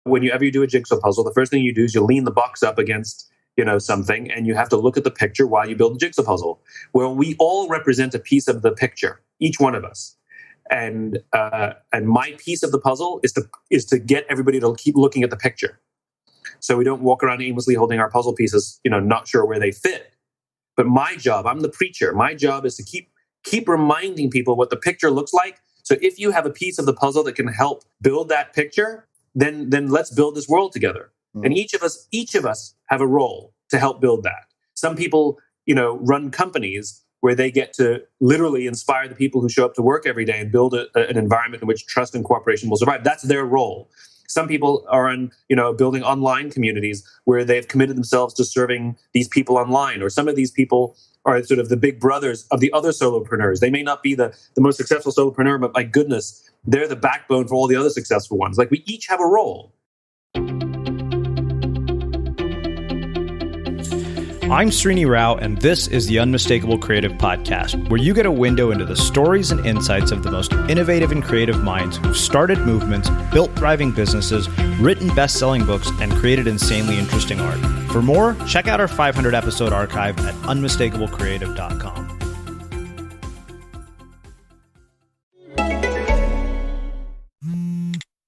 whenever you do a jigsaw puzzle, the first thing you do is you lean the box up against, something, and you have to look at the picture while you build the jigsaw puzzle. Well, we all represent a piece of the picture, each one of us. And my piece of the puzzle is to get everybody to keep looking at the picture. So we don't walk around aimlessly holding our puzzle pieces, not sure where they fit. But my job, I'm the preacher. My job is to keep reminding people what the picture looks like. So if you have a piece of the puzzle that can help build that picture, then let's build this world together. Mm. And each of us have a role to help build that. Some people, run companies where they get to literally inspire the people who show up to work every day and build an environment in which trust and cooperation will survive. That's their role. Some people are in, building online communities where they've committed themselves to serving these people online. Or some of these people are sort of the big brothers of the other solopreneurs. They may not be the most successful solopreneur, but my goodness, they're the backbone for all the other successful ones. Like, we each have a role. I'm Srini Rao, and this is the Unmistakable Creative Podcast, where you get a window into the stories and insights of the most innovative and creative minds who've started movements, built thriving businesses, written best-selling books, and created insanely interesting art. For more, check out our 500-episode archive at unmistakablecreative.com.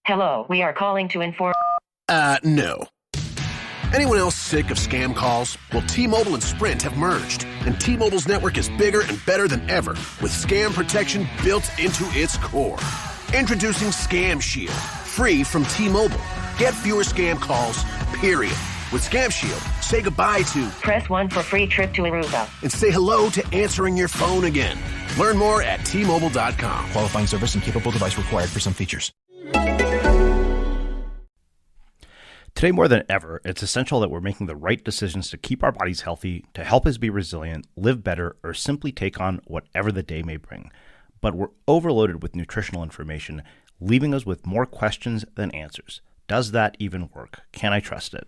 Hello, we are calling to inform... No. Anyone else sick of scam calls? Well, T-Mobile and Sprint have merged, and T-Mobile's network is bigger and better than ever, with scam protection built into its core. Introducing Scam Shield, free from T-Mobile. Get fewer scam calls, period. With Scam Shield, say goodbye to... Press 1 for free trip to Aruba. And say hello to answering your phone again. Learn more at T-Mobile.com. Qualifying service and capable device required for some features. Today, more than ever, it's essential that we're making the right decisions to keep our bodies healthy, to help us be resilient, live better, or simply take on whatever the day may bring. But we're overloaded with nutritional information, leaving us with more questions than answers. Does that even work? Can I trust it?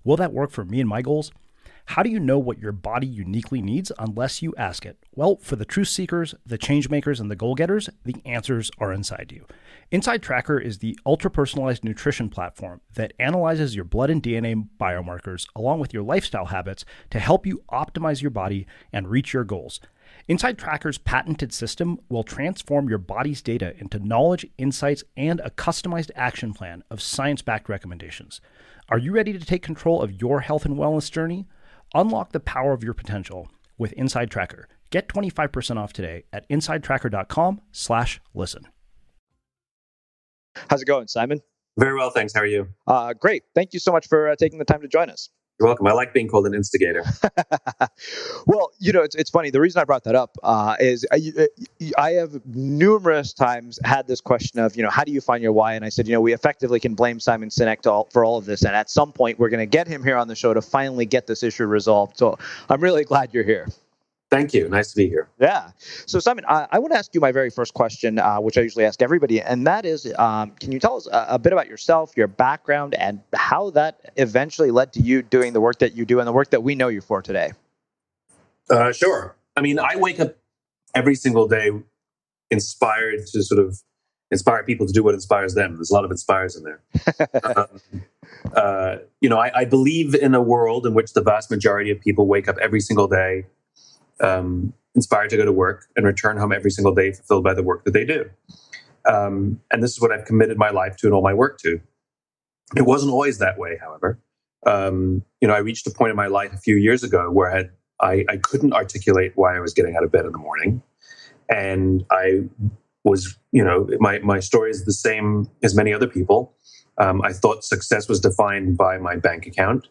Will that work for me and my goals? How do you know what your body uniquely needs unless you ask it? Well, for the truth seekers, the change makers, and the goal getters, the answers are inside you. Inside Tracker is the ultra-personalized nutrition platform that analyzes your blood and DNA biomarkers along with your lifestyle habits to help you optimize your body and reach your goals. Inside Tracker's patented system will transform your body's data into knowledge, insights, and a customized action plan of science-backed recommendations. Are you ready to take control of your health and wellness journey? Unlock the power of your potential with Inside Tracker. Get 25% off today at insidetracker.com/listen. How's it going, Simon? Very well, thanks. How are you? Great. Thank you so much for taking the time to join us. You're welcome. I like being called an instigator. Well, it's funny. The reason I brought that up is I have numerous times had this question of, how do you find your why? And I said, we effectively can blame Simon Sinek for all of this. And at some point, we're going to get him here on the show to finally get this issue resolved. So I'm really glad you're here. Thank you. Nice to be here. Yeah. So, Simon, I want to ask you my very first question, which I usually ask everybody, and that is, can you tell us a bit about yourself, your background, and how that eventually led to you doing the work that you do and the work that we know you for today? Sure. I mean, I wake up every single day inspired to sort of inspire people to do what inspires them. There's a lot of inspires in there. I believe in a world in which the vast majority of people wake up every single day inspired to go to work and return home every single day fulfilled by the work that they do. And this is what I've committed my life to and all my work to. It wasn't always that way, however. I reached a point in my life a few years ago where I couldn't articulate why I was getting out of bed in the morning. And I was, my story is the same as many other people. I thought success was defined by my bank account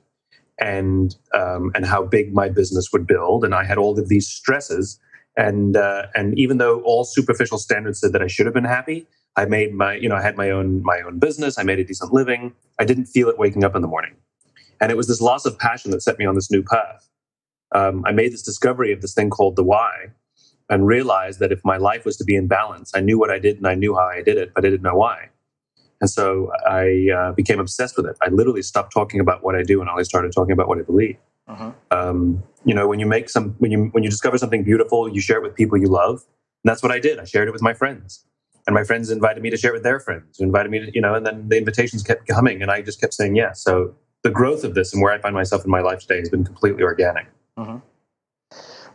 and how big my business would build. And I had all of these stresses. And even though all superficial standards said that I should have been happy, I made I had my own business. I made a decent living. I didn't feel it waking up in the morning. And it was this loss of passion that set me on this new path. I made this discovery of this thing called the why and realized that if my life was to be in balance, I knew what I did and I knew how I did it, but I didn't know why. And so I became obsessed with it. I literally stopped talking about what I do and only started talking about what I believe. Uh-huh. When you discover something beautiful, you share it with people you love. And that's what I did. I shared it with my friends. And my friends invited me to share it with their friends, who invited me to, and then the invitations kept coming, and I just kept saying yes. So the growth of this and where I find myself in my life today has been completely organic. Mm-hmm.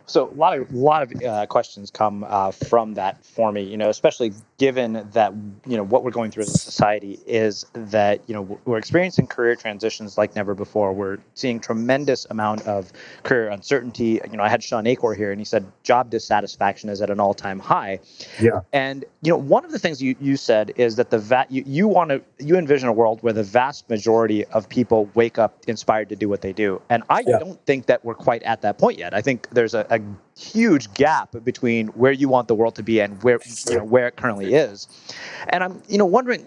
So a lot of questions come from that for me, especially given that, what we're going through as a society is that, we're experiencing career transitions like never before. We're seeing tremendous amount of career uncertainty. I had Sean Acor here, and he said job dissatisfaction is at an all-time high. Yeah. And, one of the things you said is that you envision a world where the vast majority of people wake up inspired to do what they do. And I don't think that we're quite at that point yet. I think there's a huge gap between where you want the world to be and where it currently is. And I'm, wondering,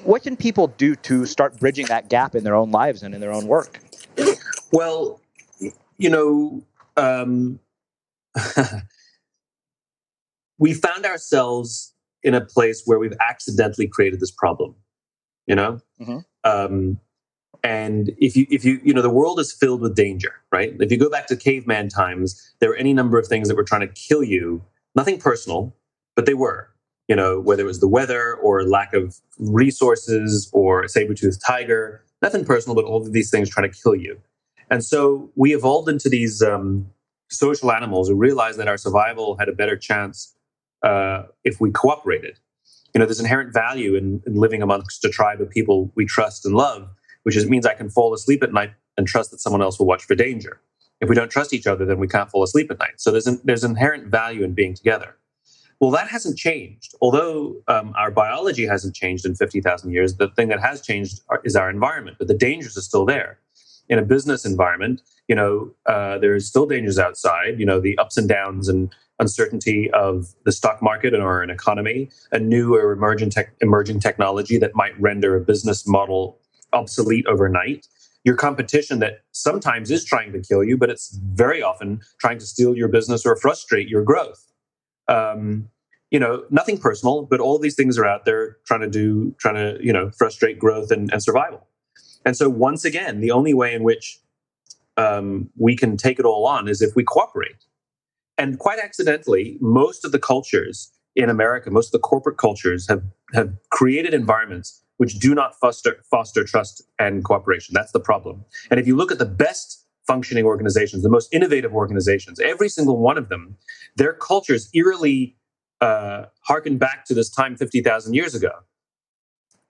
what can people do to start bridging that gap in their own lives and in their own work? Well, we found ourselves in a place where we've accidentally created this problem, Mm-hmm. And if you the world is filled with danger, right? If you go back to caveman times, there were any number of things that were trying to kill you. Nothing personal, but they were, whether it was the weather or lack of resources or a saber-toothed tiger, nothing personal, but all of these things trying to kill you. And so we evolved into these social animals who realized that our survival had a better chance if we cooperated. There's inherent value in living amongst a tribe of people we trust and love, which means I can fall asleep at night and trust that someone else will watch for danger. If we don't trust each other, then we can't fall asleep at night. So there's inherent value in being together. Well, that hasn't changed. Although our biology hasn't changed in 50,000 years, the thing that has changed is our environment, but the dangers are still there. In a business environment, there's still dangers outside, the ups and downs and uncertainty of the stock market or an economy, a new or emerging technology that might render a business model obsolete overnight, your competition that sometimes is trying to kill you, but it's very often trying to steal your business or frustrate your growth. Nothing personal, but all these things are out there trying to frustrate growth and survival. And so once again, the only way in which we can take it all on is if we cooperate. And quite accidentally, most of the cultures in America, most of the corporate cultures have created environments which do not foster trust and cooperation. That's the problem. And if you look at the best functioning organizations, the most innovative organizations, every single one of them, their cultures eerily harken back to this time 50,000 years ago.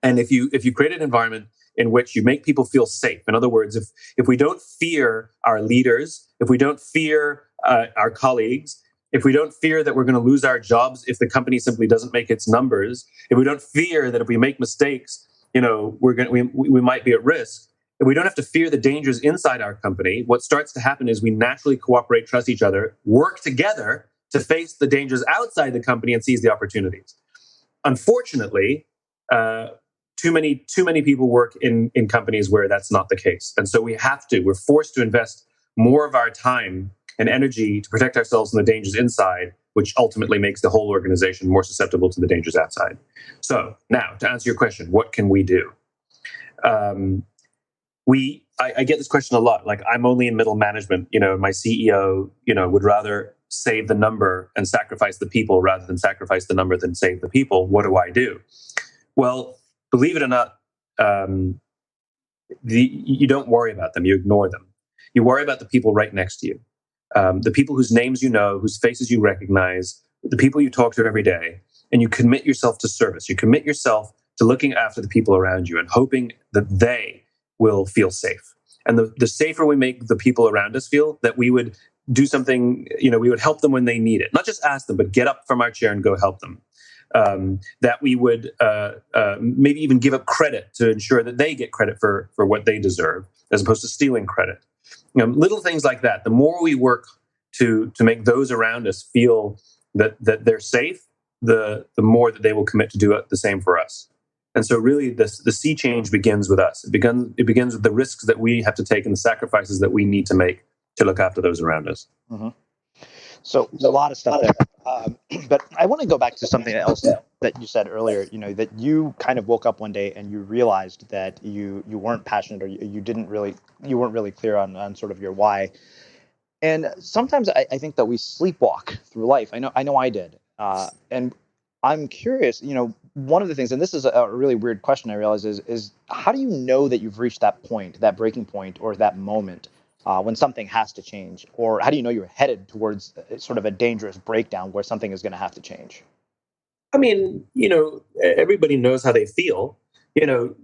And if you create an environment in which you make people feel safe, in other words, if we don't fear our leaders, if we don't fear our colleagues, if we don't fear that we're going to lose our jobs if the company simply doesn't make its numbers, if we don't fear that if we make mistakes, we might be at risk, if we don't have to fear the dangers inside our company, what starts to happen is we naturally cooperate, trust each other, work together to face the dangers outside the company and seize the opportunities. Unfortunately, too many people work in companies where that's not the case. And so we're forced to invest more of our time and energy to protect ourselves from the dangers inside, which ultimately makes the whole organization more susceptible to the dangers outside. So now, to answer your question, what can we do? I get this question a lot. Like, I'm only in middle management. My CEO, would rather save the number and sacrifice the people rather than sacrifice the number than save the people. What do I do? Well, believe it or not, you don't worry about them. You ignore them. You worry about the people right next to you. The people whose names you know, whose faces you recognize, the people you talk to every day, and you commit yourself to service. You commit yourself to looking after the people around you and hoping that they will feel safe. And the safer we make the people around us feel, that we would do something, we would help them when they need it. Not just ask them, but get up from our chair and go help them. That we would maybe even give up credit to ensure that they get credit for what they deserve, as opposed to stealing credit. Little things like that. The more we work to make those around us feel that they're safe, the more that they will commit to do the same for us. And so really the sea change begins with us. It begins with the risks that we have to take and the sacrifices that we need to make to look after those around us. Mm-hmm. So a lot of stuff there. But I want to go back to something else that you said earlier, that you kind of woke up one day and you realized that you weren't passionate, or you weren't really clear on sort of your why. And sometimes I think that we sleepwalk through life. I know I did. And I'm curious, one of the things, and this is a really weird question I realize is how do you know that you've reached that point, that breaking point, or that moment when something has to change? Or how do you know you're headed towards sort of a dangerous breakdown where something is going to have to change? I mean, everybody knows how they feel.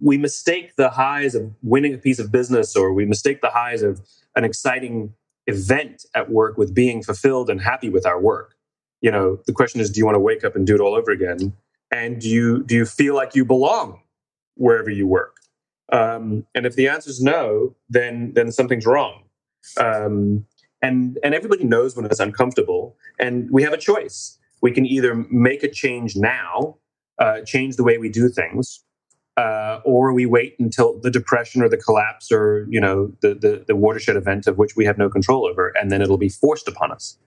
We mistake the highs of winning a piece of business, or we mistake the highs of an exciting event at work with being fulfilled and happy with our work. The question is, do you want to wake up and do it all over again? And do you feel like you belong wherever you work? And if the answer is no, then something's wrong. And everybody knows when it's uncomfortable, and we have a choice. We can either make a change now, change the way we do things, or we wait until the depression or the collapse or the watershed event of which we have no control over, and then it'll be forced upon us.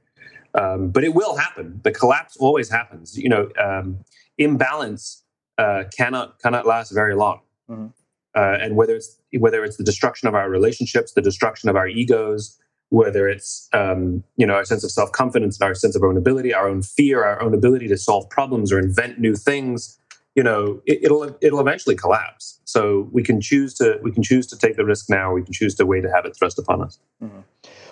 But it will happen. The collapse always happens. Imbalance cannot last very long. Mm-hmm. And whether it's the destruction of our relationships, the destruction of our egos, whether it's our sense of self-confidence, our sense of our own ability, our own fear, our own ability to solve problems or invent new things, it'll eventually collapse. So we can choose to take the risk now. We can choose to wait to have it thrust upon us. Mm-hmm.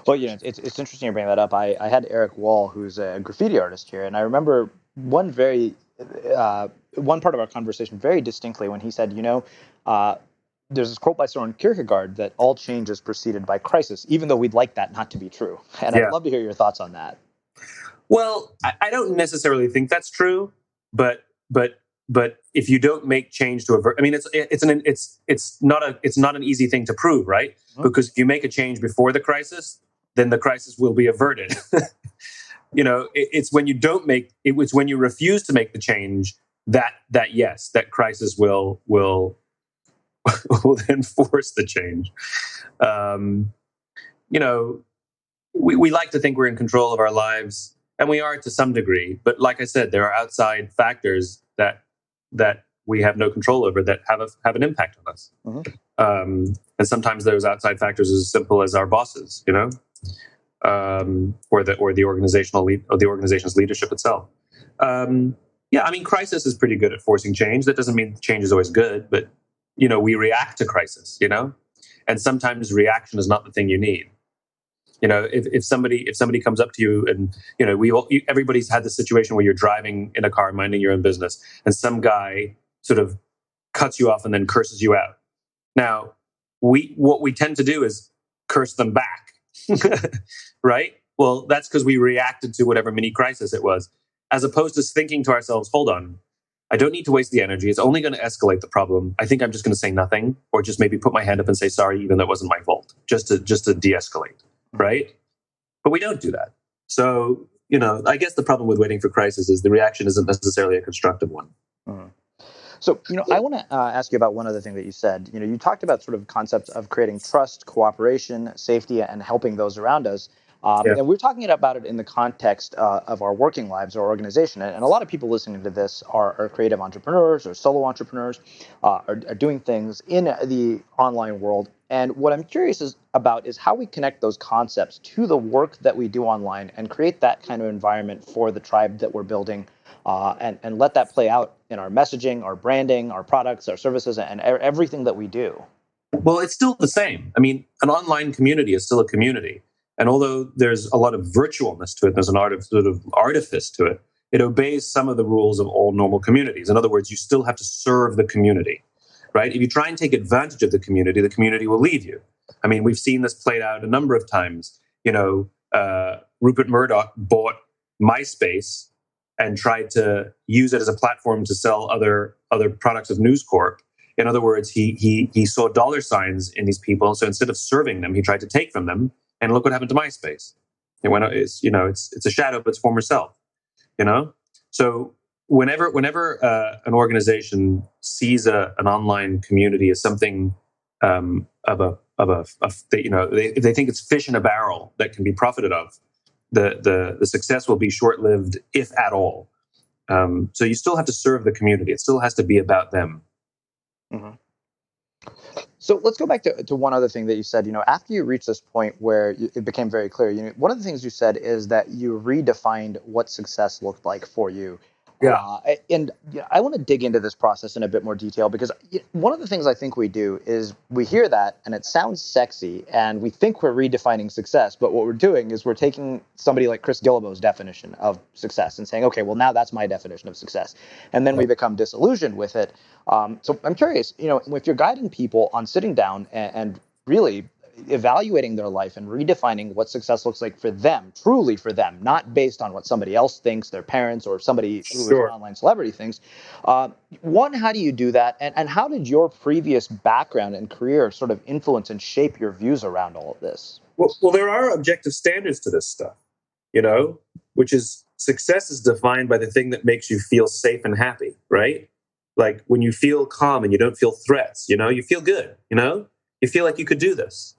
Well, it's interesting you bring that up. I had Eric Wall, who's a graffiti artist here, and I remember one part of our conversation very distinctly when he said, there's this quote by Soren Kierkegaard that all change is preceded by crisis, even though we'd like that not to be true. And I'd love to hear your thoughts on that. Well, I don't necessarily think that's true, but if you don't make change to avert, I mean, it's not an easy thing to prove, right? Mm-hmm. Because if you make a change before the crisis, then the crisis will be averted. It's when you don't make it. It's when you refuse to make the change that crisis will then force the change. We like to think we're in control of our lives, and we are to some degree. But like I said, there are outside factors that we have no control over that have an impact on us. Mm-hmm. And sometimes those outside factors are as simple as our bosses, or the organization's leadership itself. Crisis is pretty good at forcing change. That doesn't mean change is always good, but we react to crisis, and sometimes reaction is not the thing you need. If somebody comes up to you and, everybody's had the situation where you're driving in a car, minding your own business, and some guy sort of cuts you off and then curses you out. Now, what we tend to do is curse them back, right? Well, that's because we reacted to whatever mini crisis it was, as opposed to thinking to ourselves, hold on, I don't need to waste the energy. It's only going to escalate the problem. I think I'm just going to say nothing, or just maybe put my hand up and say sorry, even though it wasn't my fault, just to de-escalate, right? But we don't do that. So, I guess the problem with waiting for crisis is the reaction isn't necessarily a constructive one. Mm-hmm. So, I want to ask you about one other thing that you said. You talked about sort of concepts of creating trust, cooperation, safety, and helping those around us. And we're talking about it in the context of our working lives, our organization. And a lot of people listening to this are creative entrepreneurs or solo entrepreneurs, are doing things in the online world. And what I'm curious about is how we connect those concepts to the work that we do online and create that kind of environment for the tribe that we're building, and let that play out in our messaging, our branding, our products, our services, and everything that we do. Well, it's still the same. I mean, an online community is still a community. And although there's a lot of virtualness to it, there's an artifice to it, it obeys some of the rules of all normal communities. In other words, you still have to serve the community, right? If you try and take advantage of the community will leave you. I mean, we've seen this played out a number of times. Rupert Murdoch bought MySpace and tried to use it as a platform to sell other products of News Corp. In other words, he saw dollar signs in these people. So instead of serving them, he tried to take from them. And look what happened to MySpace. It's a shadow of its former self. So whenever an organization sees an online community as something they think it's fish in a barrel that can be profited of, the success will be short-lived, if at all. So you still have to serve the community. It still has to be about them. Mm-hmm. So let's go back to one other thing that you said. After you reached this point where it became very clear, one of the things you said is that you redefined what success looked like for you. Yeah. And I want to dig into this process in a bit more detail because one of the things I think we do is we hear that and it sounds sexy and we think we're redefining success. But what we're doing is we're taking somebody like Chris Guillebeau's definition of success and saying, okay, well, now that's my definition of success. And then we become disillusioned with it. So I'm curious, if you're guiding people on sitting down and really evaluating their life and redefining what success looks like for them, truly for them, not based on what somebody else thinks, their parents or somebody who is an online celebrity thinks. One, how do you do that? And how did your previous background and career sort of influence and shape your views around all of this? Well, there are objective standards to this stuff, which is success is defined by the thing that makes you feel safe and happy, right? Like when you feel calm and you don't feel threats, you feel good, you feel like you could do this.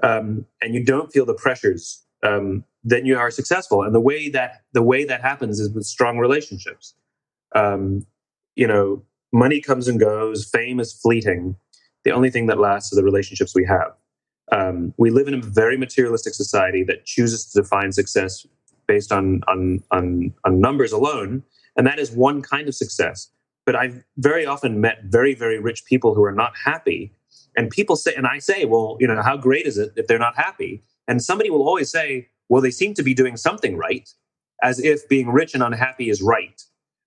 And you don't feel the pressures, then you are successful. And the way that happens is with strong relationships. Money comes and goes, fame is fleeting. The only thing that lasts are the relationships we have. We live in a very materialistic society that chooses to define success based on numbers alone, and that is one kind of success. But I've very often met very, very rich people who are not happy. And people say, and I say, well, how great is it if they're not happy? And somebody will always say, well, they seem to be doing something right, as if being rich and unhappy is right.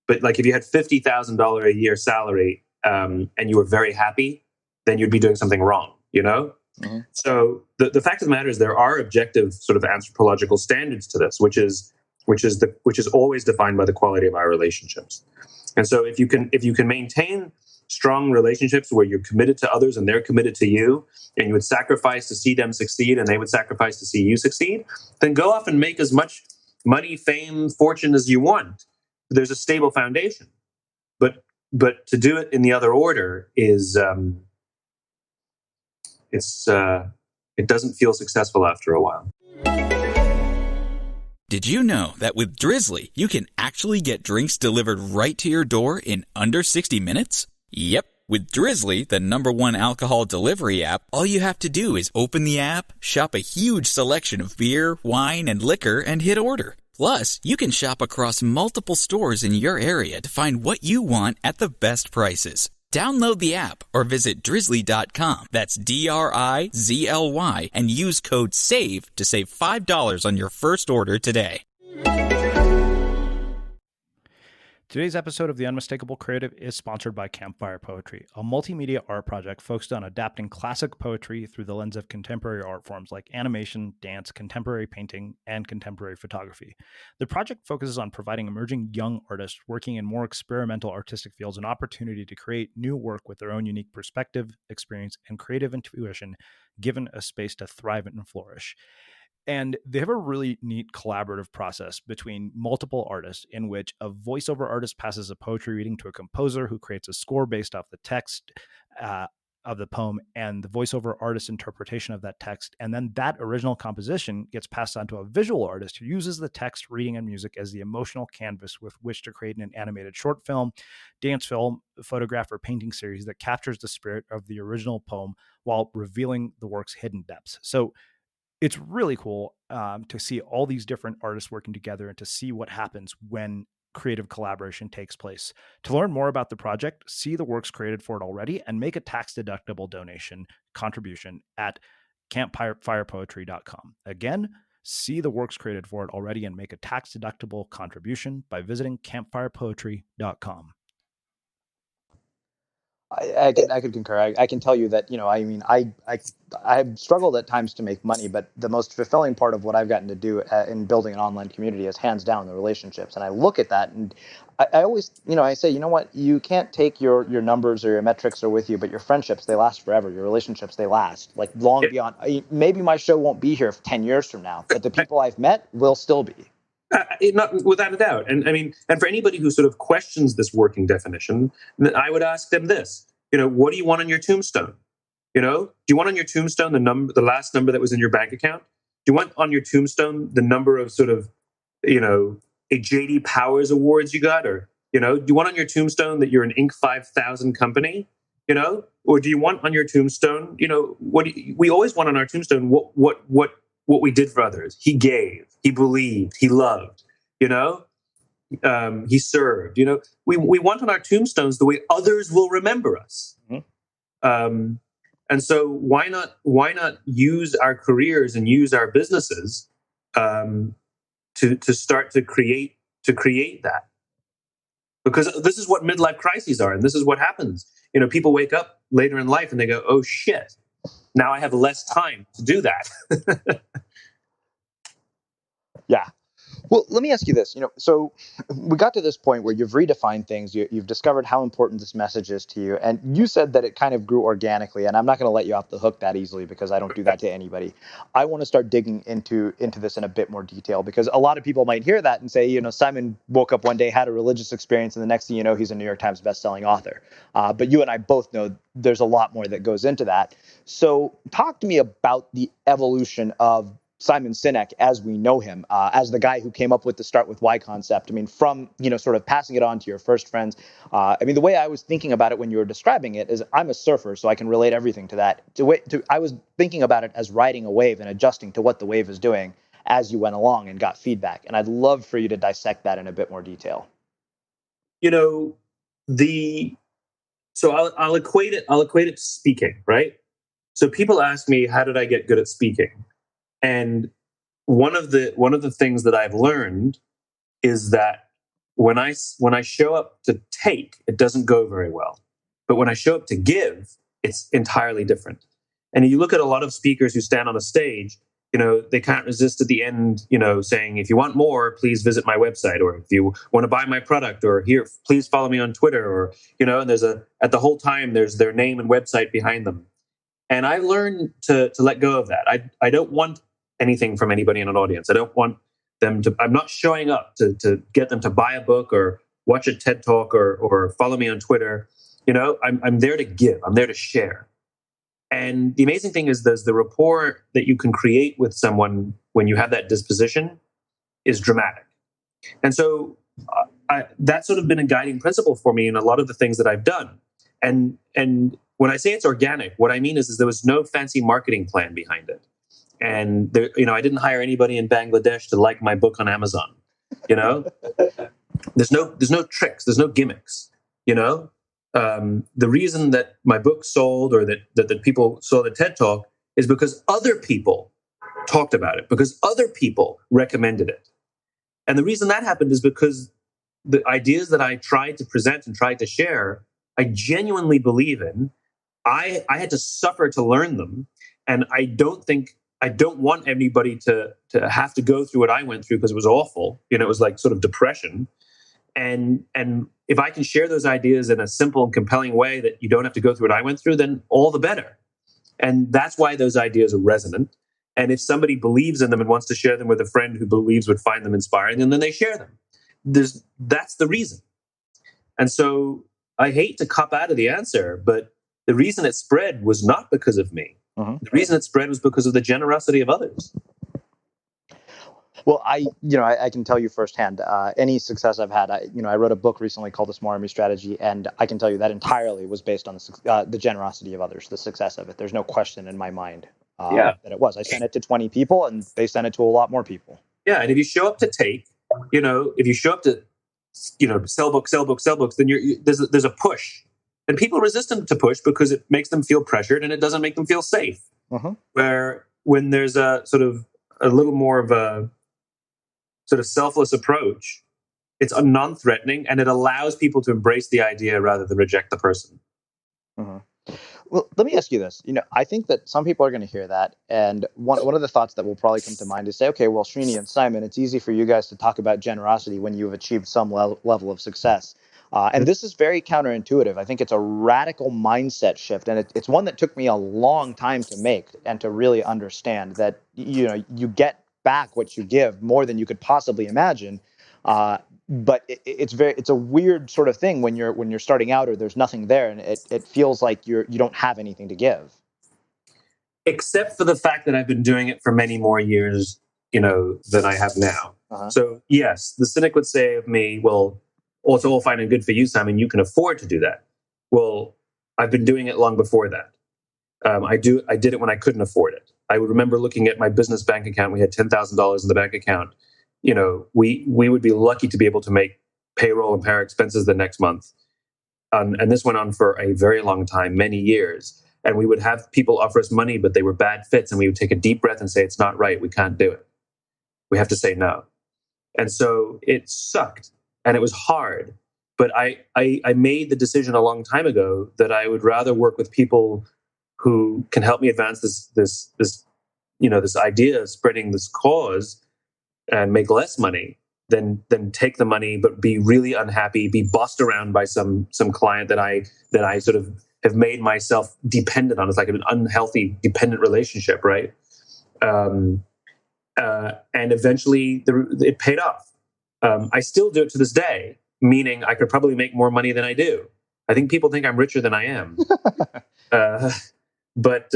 But like if you had $50,000 a year salary and you were very happy, then you'd be doing something wrong, Mm-hmm. So the fact of the matter is there are objective sort of anthropological standards to this, which is always defined by the quality of our relationships. And so if you can maintain strong relationships where you're committed to others and they're committed to you, and you would sacrifice to see them succeed and they would sacrifice to see you succeed, then go off and make as much money, fame, fortune as you want. There's a stable foundation. But to do it in the other order is it doesn't feel successful after a while. Did you know that with Drizzly, you can actually get drinks delivered right to your door in under 60 minutes? Yep. With Drizzly, the #1 alcohol delivery app, all you have to do is open the app, shop a huge selection of beer, wine, and liquor, and hit order. Plus, you can shop across multiple stores in your area to find what you want at the best prices. Download the app or visit drizzly.com. That's DRIZLY and use code SAVE to save $5 on your first order today. Today's episode of The Unmistakable Creative is sponsored by Campfire Poetry, a multimedia art project focused on adapting classic poetry through the lens of contemporary art forms like animation, dance, contemporary painting, and contemporary photography. The project focuses on providing emerging young artists working in more experimental artistic fields an opportunity to create new work with their own unique perspective, experience, and creative intuition, given a space to thrive and flourish. And they have a really neat collaborative process between multiple artists in which a voiceover artist passes a poetry reading to a composer who creates a score based off the text of the poem and the voiceover artist's interpretation of that text. And then that original composition gets passed on to a visual artist who uses the text, reading, and music as the emotional canvas with which to create an animated short film, dance film, photograph, or painting series that captures the spirit of the original poem while revealing the work's hidden depths. So it's really cool to see all these different artists working together and to see what happens when creative collaboration takes place. To learn more about the project, see the works created for it already, and make a tax-deductible contribution at campfirepoetry.com. Again, see the works created for it already and make a tax-deductible contribution by visiting campfirepoetry.com. I could concur. I can tell you that, I've struggled at times to make money, but the most fulfilling part of what I've gotten to do in building an online community is hands down the relationships. And I look at that and I always, I say, you can't take your numbers or your metrics are with you, but your friendships, they last forever. Your relationships, they last like long beyond. Maybe my show won't be here 10 years from now, but the people I've met will still be. Not without a doubt. And and for anybody who sort of questions this working definition, I would ask them this, what do you want on your tombstone? Do you want on your tombstone the last number that was in your bank account? Do you want on your tombstone the number of sort of, a JD Powers awards you got? Or, do you want on your tombstone that you're an Inc. 5000 company? Or do you want on your tombstone, we always want on our tombstone what we did for others. He gave, he believed, he loved, he served. We want on our tombstones the way others will remember us. And so why not use our careers and use our businesses to start to create that? Because this is what midlife crises are, and this is what happens. People wake up later in life and they go, "Oh shit, now I have less time to do that." Yeah. Well, let me ask you this. So we got to this point where you've redefined things. You've discovered how important this message is to you. And you said that it kind of grew organically. And I'm not going to let you off the hook that easily because I don't do that to anybody. I want to start digging into this in a bit more detail, because a lot of people might hear that and say, Simon woke up one day, had a religious experience, and the next thing you know, he's a New York Times bestselling author. But you and I both know there's a lot more that goes into that. So talk to me about the evolution of Simon Sinek as we know him, as the guy who came up with the Start With Why concept. I mean, from, sort of passing it on to your first friends. The way I was thinking about it when you were describing it is, I'm a surfer, so I can relate everything to that. I was thinking about it as riding a wave and adjusting to what the wave is doing as you went along and got feedback. And I'd love for you to dissect that in a bit more detail. So I'll equate it to speaking, right? So people ask me, how did I get good at speaking? And one of the things that I've learned is that when I show up to take, it doesn't go very well. But when I show up to give, it's entirely different. And you look at a lot of speakers who stand on a stage, they can't resist at the end, saying, if you want more, please visit my website, or if you want to buy my product, or here, please follow me on Twitter, or, and there's at the whole time, there's their name and website behind them. And I learned to let go of that. I don't want anything from anybody in an audience. I don't want them to, I'm not showing up to get them to buy a book or watch a TED Talk or follow me on Twitter. I'm there to give. I'm there to share. And the amazing thing is the rapport that you can create with someone when you have that disposition is dramatic. And so that's sort of been a guiding principle for me in a lot of the things that I've done. And when I say it's organic, what I mean is there was no fancy marketing plan behind it. And there, I didn't hire anybody in Bangladesh to like my book on Amazon. There's no tricks, there's no gimmicks. The reason that my book sold, or that people saw the TED Talk, is because other people talked about it, because other people recommended it. And the reason that happened is because the ideas that I tried to present and tried to share, I genuinely believe in. I had to suffer to learn them, and I don't want anybody to have to go through what I went through, because it was awful. It was like sort of depression. And if I can share those ideas in a simple and compelling way that you don't have to go through what I went through, then all the better. And that's why those ideas are resonant. And if somebody believes in them and wants to share them with a friend who believes would find them inspiring, and then they share them. That's the reason. And so I hate to cop out of the answer, but the reason it spread was not because of me. The reason it spread was because of the generosity of others. Well, I can tell you firsthand, any success I've had, I wrote a book recently called The Small Army Strategy, and I can tell you that entirely was based on the generosity of others, the success of it. There's no question in my mind that it was. I sent it to 20 people, and they sent it to a lot more people. Yeah, and if you show up to take, if you show up to, sell books, then there's a push. And people resist them to push because it makes them feel pressured and it doesn't make them feel safe. Where when there's a sort of a little more of a sort of selfless approach, it's a non-threatening, and it allows people to embrace the idea rather than reject the person. Well, let me ask you this. I think that some people are going to hear that, and one of the thoughts that will probably come to mind is say, okay, well, Srini and Simon, it's easy for you guys to talk about generosity when you've achieved some level of success. And this is very counterintuitive. I think it's a radical mindset shift, and it's one that took me a long time to make and to really understand that you get back what you give more than you could possibly imagine. But it's a weird sort of thing when you're starting out, or there's nothing there, and it feels like you don't have anything to give. Except for the fact that I've been doing it for many more years, than I have now. So yes, the cynic would say of me, well, it's all fine and good for you, Simon. You can afford to do that. Well, I've been doing it long before that. I did it when I couldn't afford it. I would remember looking at my business bank account. We had $10,000 in the bank account. We would be lucky to be able to make payroll and pay our expenses the next month. And this went on for a very long time, many years. And we would have people offer us money, but they were bad fits. And we would take a deep breath and say, it's not right. We can't do it. We have to say no. And so it sucked and it was hard. But I made the decision a long time ago that I would rather work with people who can help me advance this idea of spreading this cause and make less money than take the money but be really unhappy, be bossed around by some client that I sort of have made myself dependent on. It's like an unhealthy dependent relationship, right? And eventually it paid off. I still do it to this day, meaning I could probably make more money than I do. I think people think I'm richer than I am. But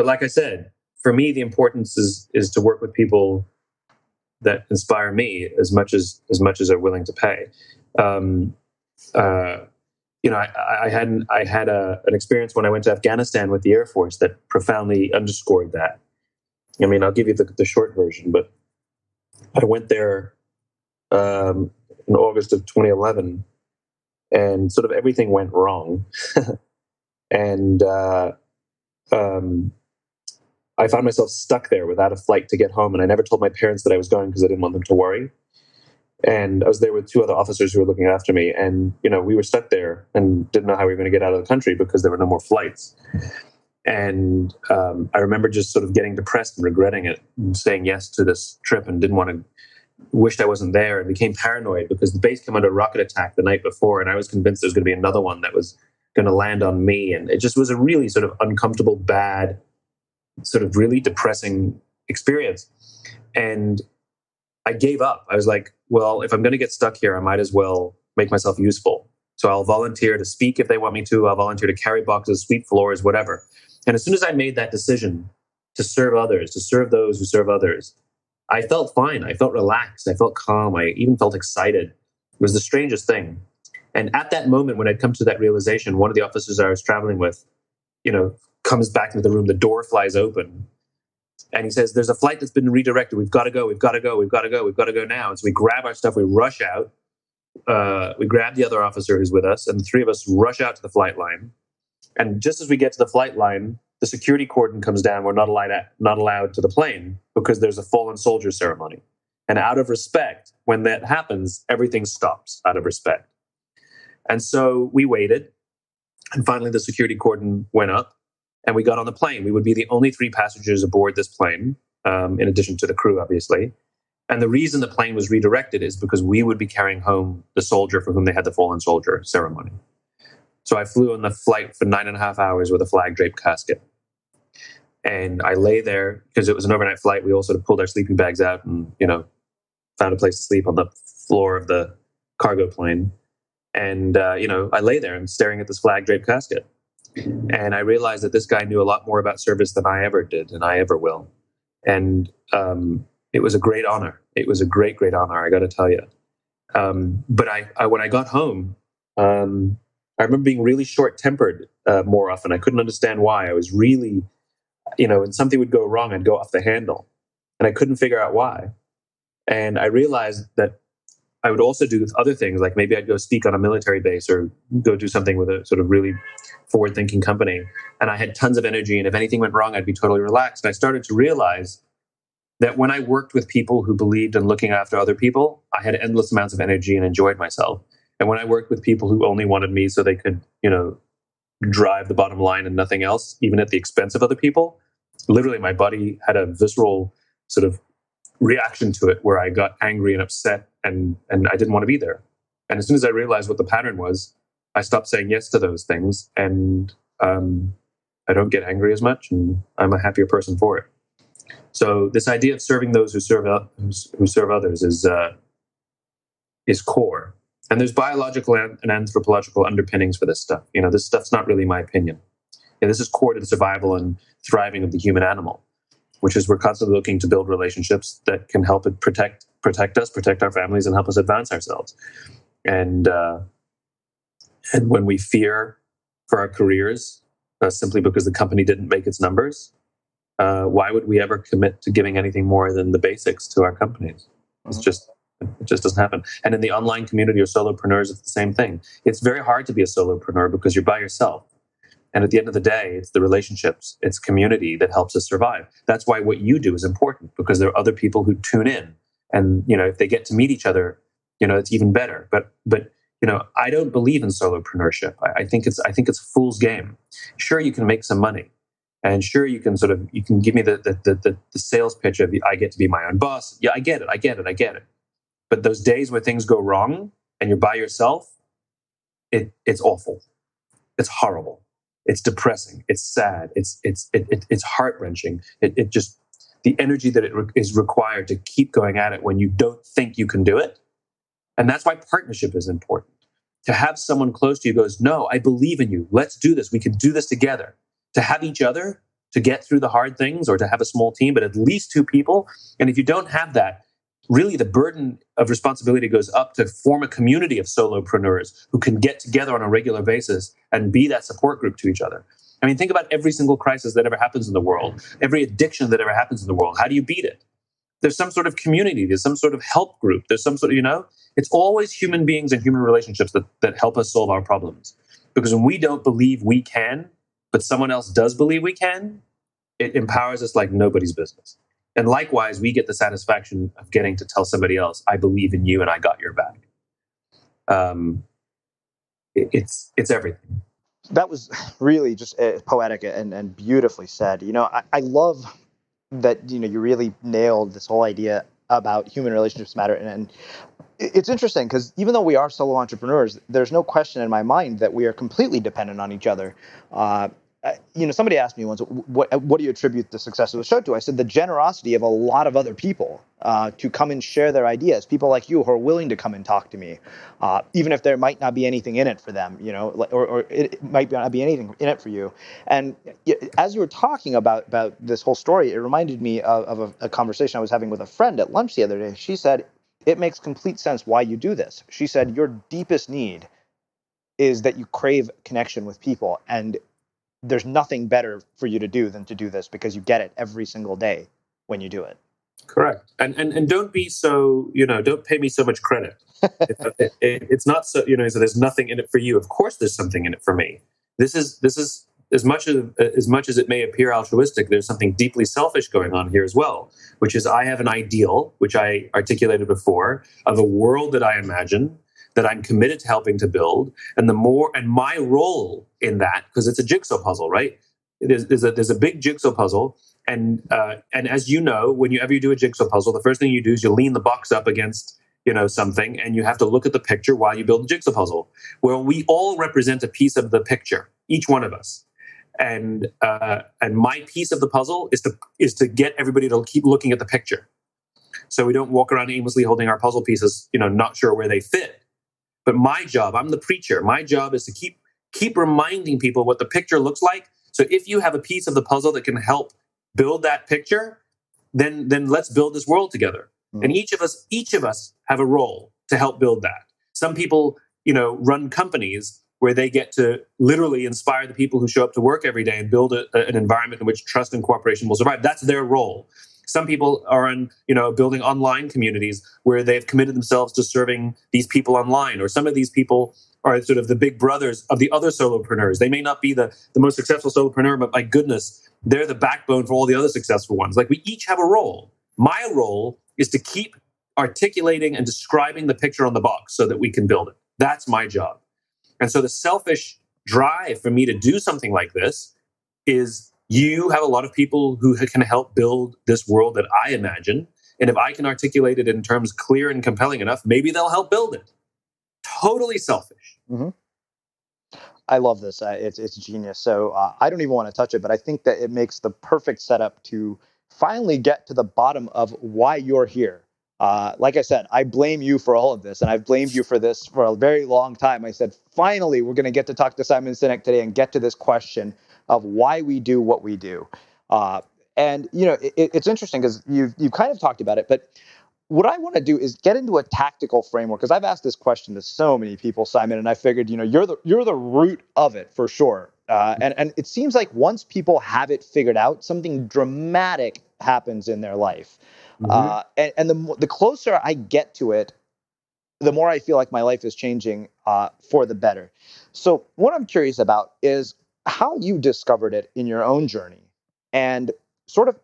like I said, for me, the importance is to work with people that inspire me as much as they're willing to pay. I had an experience when I went to Afghanistan with the Air Force that profoundly underscored that. I mean, I'll give you the short version, but I went there in August of 2011, and sort of everything went wrong. And I found myself stuck there without a flight to get home. And I never told my parents that I was going because I didn't want them to worry. And I was there with two other officers who were looking after me. And, we were stuck there and didn't know how we were going to get out of the country because there were no more flights. And I remember just sort of getting depressed and regretting it and saying yes to this trip and wished I wasn't there, and became paranoid because the base came under a rocket attack the night before. And I was convinced there was going to be another one that was going to land on me. And it just was a really sort of uncomfortable, bad, sort of really depressing experience. And I gave up. I was like, well, if I'm going to get stuck here, I might as well make myself useful. So I'll volunteer to speak if they want me to. I'll volunteer to carry boxes, sweep floors, whatever. And as soon as I made that decision to serve others, to serve those who serve others, I felt fine. I felt relaxed. I felt calm. I even felt excited. It was the strangest thing. And at that moment, when I'd come to that realization, one of the officers I was traveling with, comes back into the room. The door flies open. And he says, there's a flight that's been redirected. We've got to go. We've got to go. We've got to go. We've got to go now. And so we grab our stuff. We rush out. We grab the other officer who's with us. And the three of us rush out to the flight line. And just as we get to the flight line, the security cordon comes down. We're not allowed to the plane because there's a fallen soldier ceremony. And out of respect, when that happens, everything stops out of respect. And so we waited. And finally, the security cordon went up. And we got on the plane. We would be the only 3 passengers aboard this plane, in addition to the crew, obviously. And the reason the plane was redirected is because we would be carrying home the soldier for whom they had the fallen soldier ceremony. So I flew on the flight for 9.5 hours with a flag-draped casket. And I lay there, because it was an overnight flight. We all sort of pulled our sleeping bags out and, found a place to sleep on the floor of the cargo plane. And, I lay there and staring at this flag-draped casket. And I realized that this guy knew a lot more about service than I ever did and I ever will. And it was a great honor. It was a great, great honor, I got to tell you. But I when I got home, I remember being really short-tempered more often. I couldn't understand why. I was really, when something would go wrong, I'd go off the handle. And I couldn't figure out why. And I realized that I would also do other things, like maybe I'd go speak on a military base or go do something with a sort of really forward-thinking company. And I had tons of energy, and if anything went wrong, I'd be totally relaxed. And I started to realize that when I worked with people who believed in looking after other people, I had endless amounts of energy and enjoyed myself. And when I worked with people who only wanted me so they could, drive the bottom line and nothing else, even at the expense of other people, literally my body had a visceral sort of reaction to it where I got angry and upset and I didn't want to be there. And as soon as I realized what the pattern was, I stopped saying yes to those things, and I don't get angry as much, and I'm a happier person for it. So this idea of serving those who serve others is core. And there's biological and anthropological underpinnings for this stuff. This stuff's not really my opinion. This is core to the survival and thriving of the human animal, which is we're constantly looking to build relationships that can help it protect us, protect our families, and help us advance ourselves. And when we fear for our careers simply because the company didn't make its numbers, why would we ever commit to giving anything more than the basics to our companies? It's just It just doesn't happen. And in the online community or solopreneurs, it's the same thing. It's very hard to be a solopreneur because you're by yourself. And at the end of the day, it's the relationships, it's community that helps us survive. That's why what you do is important, because there are other people who tune in. And, if they get to meet each other, it's even better. But I don't believe in solopreneurship. I think it's a fool's game. Sure, you can make some money. And sure, you can give me the sales pitch of I get to be my own boss. Yeah, I get it. But those days where things go wrong and you're by yourself, it's awful. It's horrible. It's depressing. It's sad. It's heart-wrenching. It just, the energy that is required to keep going at it when you don't think you can do it. And that's why partnership is important. To have someone close to you goes, no, I believe in you. Let's do this. We can do this together. To have each other to get through the hard things, or to have a small team, but at least two people. And if you don't have that, really the burden of responsibility goes up to form a community of solopreneurs who can get together on a regular basis and be that support group to each other. I mean, think about every single crisis that ever happens in the world, every addiction that ever happens in the world. How do you beat it? There's some sort of community. There's some sort of help group. There's some sort of, it's always human beings and human relationships that help us solve our problems. Because when we don't believe we can, but someone else does believe we can, it empowers us like nobody's business. And likewise, we get the satisfaction of getting to tell somebody else, I believe in you and I got your back. It's everything. That was really just poetic and beautifully said. I love that, you really nailed this whole idea about human relationships matter. And it's interesting because even though we are solo entrepreneurs, there's no question in my mind that we are completely dependent on each other. Somebody asked me once, what do you attribute the success of the show to? I said the generosity of a lot of other people to come and share their ideas. People like you who are willing to come and talk to me, even if there might not be anything in it for them, or it might not be anything in it for you. And as you were talking about this whole story, it reminded me of a conversation I was having with a friend at lunch the other day. She said, it makes complete sense why you do this. She said, your deepest need is that you crave connection with people, and there's nothing better for you to do than to do this because you get it every single day when you do it. Correct. And don't be so, don't pay me so much credit. It's not so, so there's nothing in it for you. Of course there's something in it for me. This is as much as it may appear altruistic, there's something deeply selfish going on here as well, which is I have an ideal, which I articulated before, of a world that I imagine, that I'm committed to helping to build, and my role in that, because it's a jigsaw puzzle, right? There's a big jigsaw puzzle, and as you know, whenever you do a jigsaw puzzle, the first thing you do is you lean the box up against something, and you have to look at the picture while you build the jigsaw puzzle. Well, we all represent a piece of the picture, each one of us, and my piece of the puzzle is to get everybody to keep looking at the picture, so we don't walk around aimlessly holding our puzzle pieces, not sure where they fit. But my job, I'm the preacher. My job is to keep reminding people what the picture looks like. So if you have a piece of the puzzle that can help build that picture, then let's build this world together. Mm. And each of us have a role to help build that. Some people, run companies where they get to literally inspire the people who show up to work every day and build an environment in which trust and cooperation will survive. That's their role. Some people are on, building online communities where they've committed themselves to serving these people online. Or some of these people are sort of the big brothers of the other solopreneurs. They may not be the most successful solopreneur, but my goodness, they're the backbone for all the other successful ones. Like, we each have a role. My role is to keep articulating and describing the picture on the box so that we can build it. That's my job. And so the selfish drive for me to do something like this is, you have a lot of people who can help build this world that I imagine. And if I can articulate it in terms clear and compelling enough, maybe they'll help build it. Totally selfish. Mm-hmm. I love this. It's genius. So I don't even want to touch it, but I think that it makes the perfect setup to finally get to the bottom of why you're here. Like I said, I blame you for all of this, and I've blamed you for this for a very long time. I said, finally, we're going to get to talk to Simon Sinek today and get to this question of why we do what we do. And, it's interesting because you've kind of talked about it, but what I want to do is get into a tactical framework, because I've asked this question to so many people, Simon, and I figured, you're the root of it for sure. And it seems like once people have it figured out, something dramatic happens in their life. Mm-hmm. And the closer I get to it, the more I feel like my life is changing for the better. So what I'm curious about is how you discovered it in your own journey, and sort of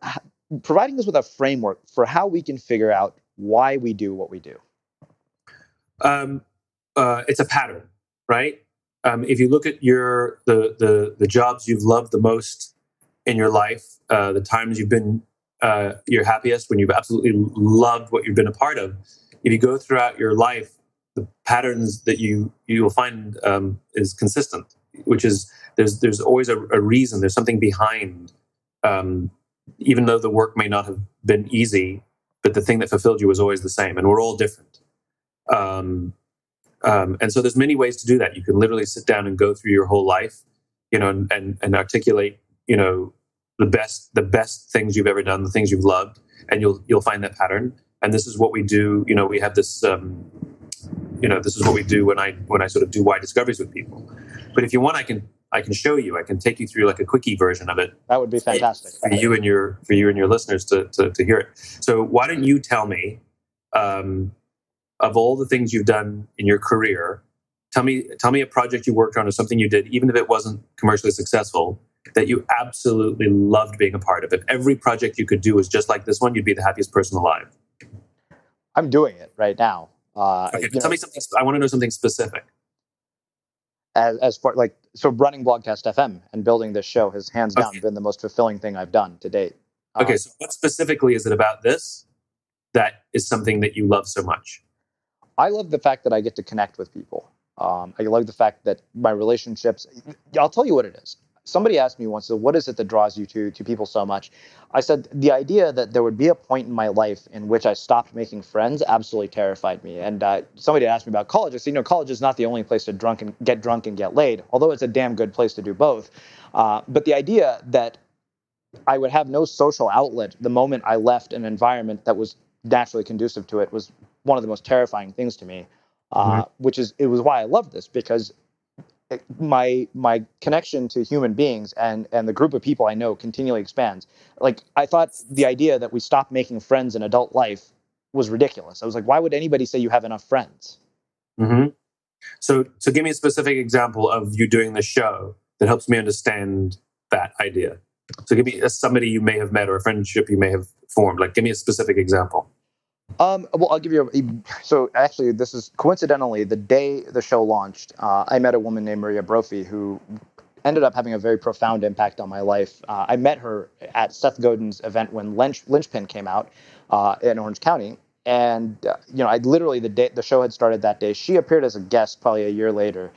providing us with a framework for how we can figure out why we do what we do. It's a pattern, right? If you look at the jobs you've loved the most in your life, the times you've been your happiest, when you've absolutely loved what you've been a part of, if you go throughout your life, the patterns that you will find is consistent, which is there's always a reason, there's something behind, even though the work may not have been easy, but the thing that fulfilled you was always the same, and we're all different. And so there's many ways to do that. You can literally sit down and go through your whole life, and articulate, the best things you've ever done, the things you've loved, and you'll find that pattern. And this is what we do. We have this. This is what we do when I sort of do why discoveries with people. But if you want, I can show you. I can take you through like a quickie version of it. That would be fantastic for you and your listeners to hear it. So why don't you tell me, of all the things you've done in your career, tell me a project you worked on or something you did, even if it wasn't commercially successful, that you absolutely loved being a part of. If every project you could do was just like this one, you'd be the happiest person alive. I'm doing it right now. Okay, tell me something. I want to know something specific. As far so running Blogcast FM and building this show has hands down been the most fulfilling thing I've done to date. Okay, so what specifically is it about this that is something that you love so much? I love the fact that I get to connect with people. I love the fact that my relationships, I'll tell you what it is. Somebody asked me once, so what is it that draws you to people so much? I said, the idea that there would be a point in my life in which I stopped making friends absolutely terrified me. And somebody asked me about college. I said, college is not the only place to get drunk and get laid, although it's a damn good place to do both. But the idea that I would have no social outlet the moment I left an environment that was naturally conducive to it was one of the most terrifying things to me, it was why I loved this, because my connection to human beings and the group of people I know continually expands. Like, I thought the idea that we stopped making friends in adult life was ridiculous. I was like, why would anybody say you have enough friends? Mm-hmm. So give me a specific example of you doing the show that helps me understand that idea. So give me somebody you may have met or a friendship you may have formed. Like, give me a specific example. Well, I'll give you so actually, this is coincidentally the day the show launched. I met a woman named Maria Brophy who ended up having a very profound impact on my life. I met her at Seth Godin's event when Lynchpin came out in Orange County. And, I literally, the show had started that day. She appeared as a guest probably a year later.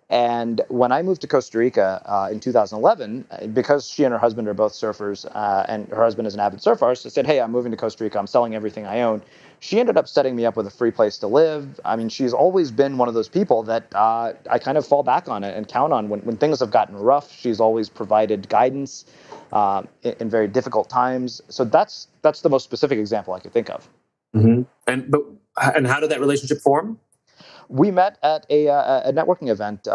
And when I moved to Costa Rica in 2011, because she and her husband are both surfers, and her husband is an avid surfer artist, I said, hey, I'm moving to Costa Rica. I'm selling everything I own. She ended up setting me up with a free place to live. I mean, she's always been one of those people that I kind of fall back on it and count on. When things have gotten rough, she's always provided guidance in very difficult times. So that's the most specific example I could think of. Mm-hmm. And how did that relationship form? We met at a networking event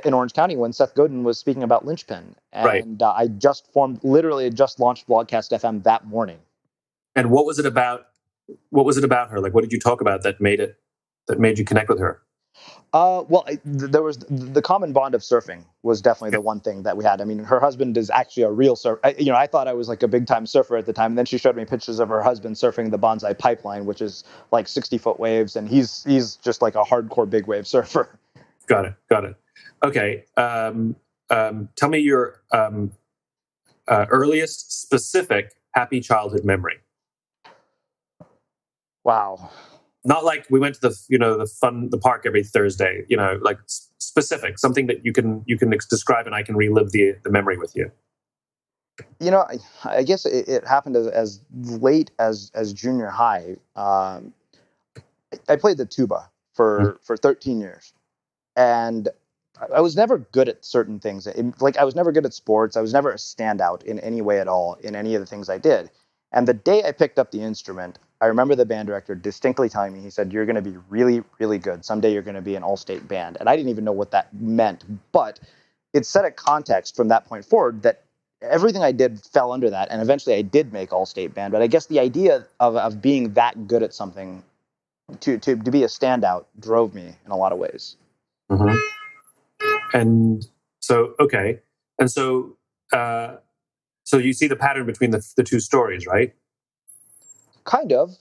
in Orange County when Seth Godin was speaking about Lynchpin. And I just launched Blogcast FM that morning. And what was it about? What was it about her? Like, what did you talk about that made you connect with her? There was the common bond of surfing was definitely the one thing that we had. I mean, her husband is actually a real surfer. I thought I was like a big time surfer at the time. And then she showed me pictures of her husband surfing the Bonsai Pipeline, which is like 60-foot waves. And he's just like a hardcore big wave surfer. Got it. Okay. Tell me your earliest specific happy childhood memory. Wow. Not like we went to the park every Thursday, like specific, something that you can describe and I can relive the memory with you. I guess it happened as late as junior high. I played the tuba for 13 years, and I was never good at certain things. I was never good at sports. I was never a standout in any way at all in any of the things I did. And the day I picked up the instrument, I remember the band director distinctly telling me, he said, you're going to be really, really good. Someday you're going to be an all-state band. And I didn't even know what that meant. But it set a context from that point forward that everything I did fell under that. And eventually I did make all-state band. But I guess the idea of being that good at something to be a standout drove me in a lot of ways. Mm-hmm. And so, okay. And so, so you see the pattern between the two stories, right? Kind of.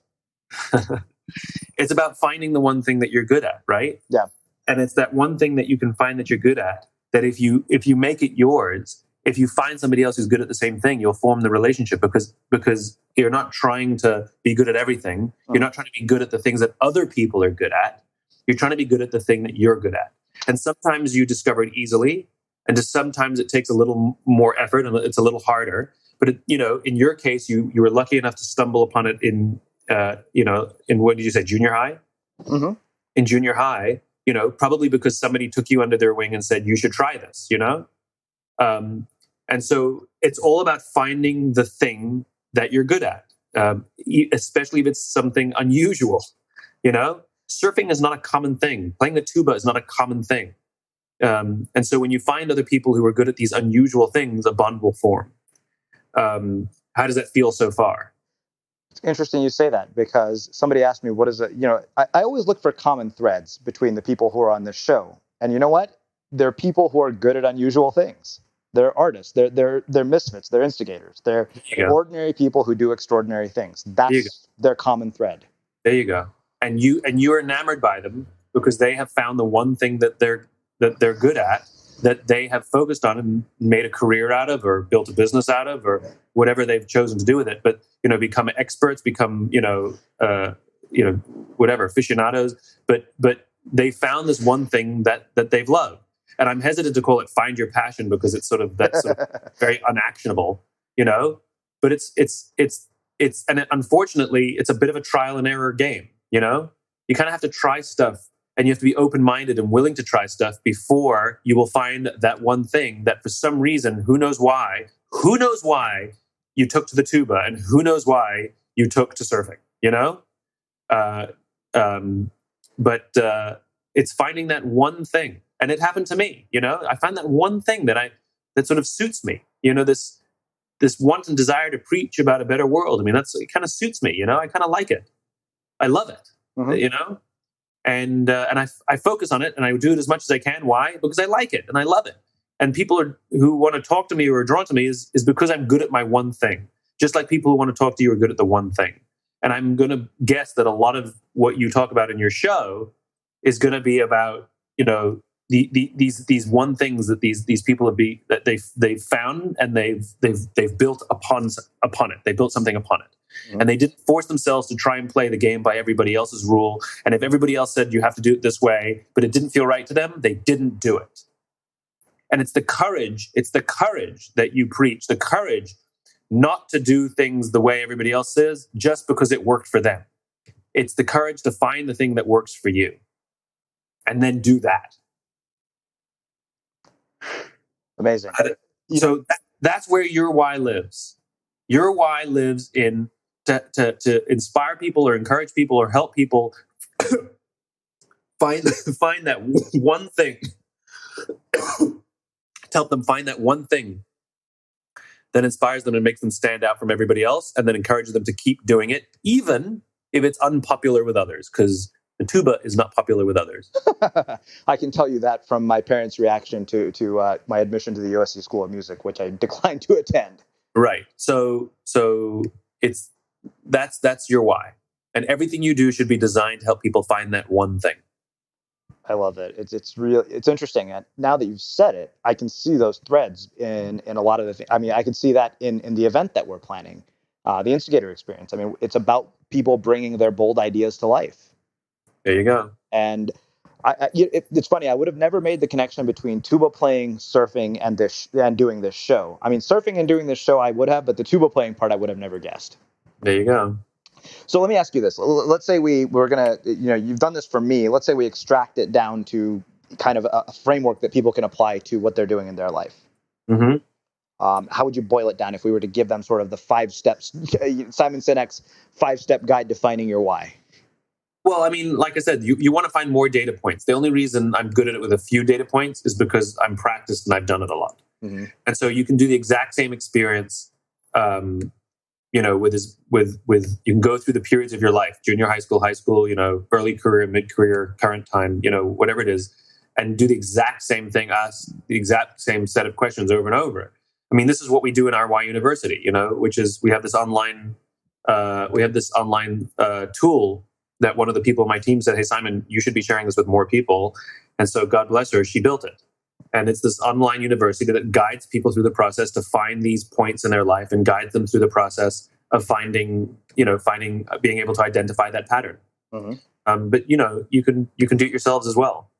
It's about finding the one thing that you're good at, right? Yeah. And it's that one thing that you can find that you're good at, that if you make it yours, if you find somebody else who's good at the same thing, you'll form the relationship because you're not trying to be good at everything. You're not trying to be good at the things that other people are good at. You're trying to be good at the thing that you're good at. And sometimes you discover it easily, and just sometimes it takes a little more effort and it's a little harder. But in your case, you were lucky enough to stumble upon it in what did you say, junior high? Mm-hmm. In junior high, probably because somebody took you under their wing and said, you should try this, and so it's all about finding the thing that you're good at, especially if it's something unusual. Surfing is not a common thing. Playing the tuba is not a common thing. And so when you find other people who are good at these unusual things, a bond will form. How does that feel so far? It's interesting you say that, because somebody asked me, what is it? I always look for common threads between the people who are on this show. And you know what? They're people who are good at unusual things. They're artists. They're misfits. They're instigators. They're ordinary people who do extraordinary things. That's their common thread. There you go. And you're enamored by them because they have found the one thing that they're good at, that they have focused on and made a career out of, or built a business out of, or whatever they've chosen to do with it. But become experts, become whatever, aficionados. But they found this one thing that they've loved. And I'm hesitant to call it find your passion, because it's that's sort of very unactionable, But it's and unfortunately it's a bit of a trial and error game. You kind of have to try stuff, and you have to be open-minded and willing to try stuff before you will find that one thing that, for some reason, who knows why you took to the tuba, and who knows why you took to surfing. But it's finding that one thing. And it happened to me, I find that one thing that sort of suits me, this want and desire to preach about a better world. I mean, it kind of suits me, I kind of like it. I love it, and I focus on it, and I do it as much as I can. Why? Because I like it and I love it. And people who want to talk to me or are drawn to me is because I'm good at my one thing. Just like people who want to talk to you are good at the one thing. And I'm going to guess that a lot of what you talk about in your show is going to be about, these one things that these people that they've found, and they've built upon it. They built something upon it. Mm-hmm. And they didn't force themselves to try and play the game by everybody else's rule. And if everybody else said you have to do it this way, but it didn't feel right to them, they didn't do it. And it's the courage that you preach, the courage not to do things the way everybody else says just because it worked for them. It's the courage to find the thing that works for you and then do that. Amazing. So that's where your why lives. Your why lives in to inspire people or encourage people or help people find that one thing. To help them find that one thing that inspires them and makes them stand out from everybody else, and then encourages them to keep doing it, even if it's unpopular with others, because the tuba is not popular with others. I can tell you that from my parents' reaction to my admission to the USC School of Music, which I declined to attend. Right. So that's your why, and everything you do should be designed to help people find that one thing. I love it. It's interesting. And now that you've said it, I can see those threads in a lot of the things. I mean, I can see that in the event that we're planning, the Instigator experience. I mean, it's about people bringing their bold ideas to life. There you go. And it's funny. I would have never made the connection between tuba playing, surfing, and doing this show. I mean, surfing and doing this show I would have, but the tuba playing part I would have never guessed. There you go. So let me ask you this. Let's say we're going to, you've done this for me. Let's say we extract it down to kind of a framework that people can apply to what they're doing in their life. Mm-hmm. How would you boil it down if we were to give them sort of the 5 steps, Simon Sinek's 5-step guide to finding your why? Well, I mean, like I said, you want to find more data points. The only reason I'm good at it with a few data points is because I'm practiced and I've done it a lot. Mm-hmm. And so you can do the exact same experience, you can go through the periods of your life, junior high school, early career, mid career, current time, whatever it is, and do the exact same thing, ask the exact same set of questions over and over. I mean, this is what we do in our Y University, which is we have this online tool that one of the people on my team said, "Hey, Simon, you should be sharing this with more people." And so God bless her, she built it. And it's this online university that guides people through the process to find these points in their life and guides them through the process of being able to identify that pattern. Mm-hmm. But you can do it yourselves as well.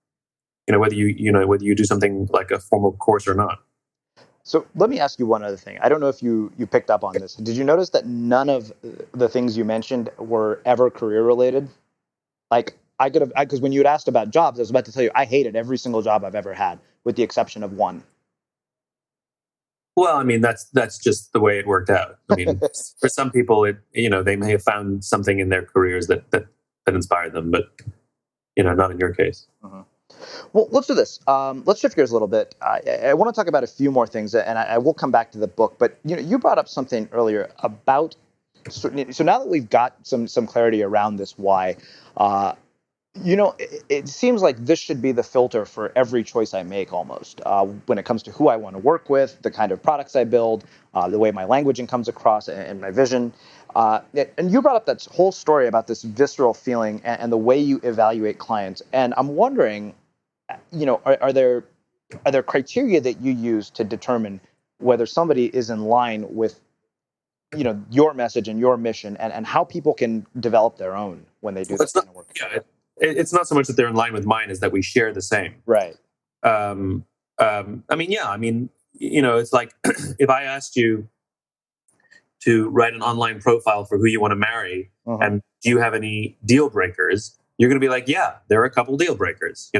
Whether you do something like a formal course or not. So let me ask you one other thing. I don't know if you picked up on this. Did you notice that none of the things you mentioned were ever career related? Like because when you had asked about jobs, I was about to tell you I hated every single job I've ever had, with the exception of one. Well, I mean that's just the way it worked out. I mean, for some people, they may have found something in their careers that inspired them, but not in your case. Mm-hmm. Well, let's do this. Let's shift gears a little bit. I want to talk about a few more things, and I will come back to the book. But you brought up something earlier about. So now that we've got some clarity around this why, it seems like this should be the filter for every choice I make almost when it comes to who I want to work with, the kind of products I build, the way my languaging comes across, and my vision. And you brought up that whole story about this visceral feeling and the way you evaluate clients. And I'm wondering, are there criteria that you use to determine whether somebody is in line with, your message and your mission, and how people can develop their own when they do this kind of work? Yeah, it's not so much that they're in line with mine, as that we share the same. Right. It's like if I asked you to write an online profile for who you want to marry, uh-huh. and do you have any deal breakers? You're going to be like, yeah, there are a couple deal breakers.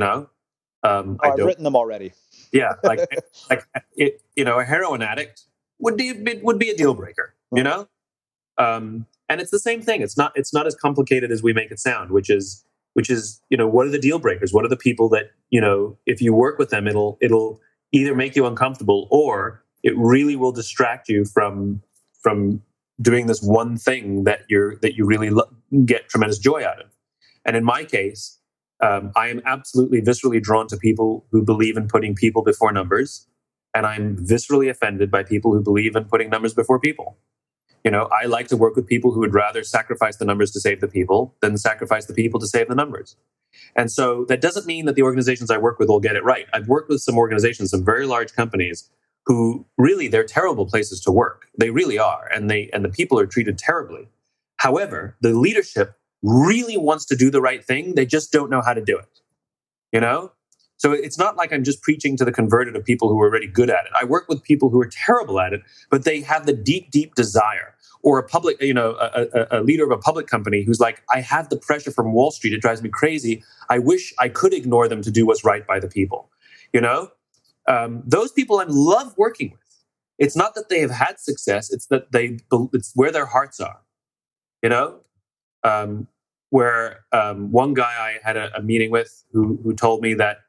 I've written them already. Yeah, a heroin addict would be a deal breaker. And it's the same thing. It's not as complicated as we make it sound, which is what are the deal breakers? What are the people that if you work with them, it'll either make you uncomfortable or it really will distract you from doing this one thing that you really get tremendous joy out of. And in my case, I am absolutely viscerally drawn to people who believe in putting people before numbers, and I'm viscerally offended by people who believe in putting numbers before people. I like to work with people who would rather sacrifice the numbers to save the people than sacrifice the people to save the numbers. And so that doesn't mean that the organizations I work with will get it right. I've worked with some organizations, some very large companies, who really, they're terrible places to work. They really are. And the people are treated terribly. However, the leadership really wants to do the right thing. They just don't know how to do it. So it's not like I'm just preaching to the converted of people who are already good at it. I work with people who are terrible at it, but they have the deep, deep desire. Or a leader of a public company who's like, I have the pressure from Wall Street. It drives me crazy. I wish I could ignore them to do what's right by the people. Those people I love working with. It's not that they have had success. It's that it's where their hearts are. Where one guy I had a meeting with who told me that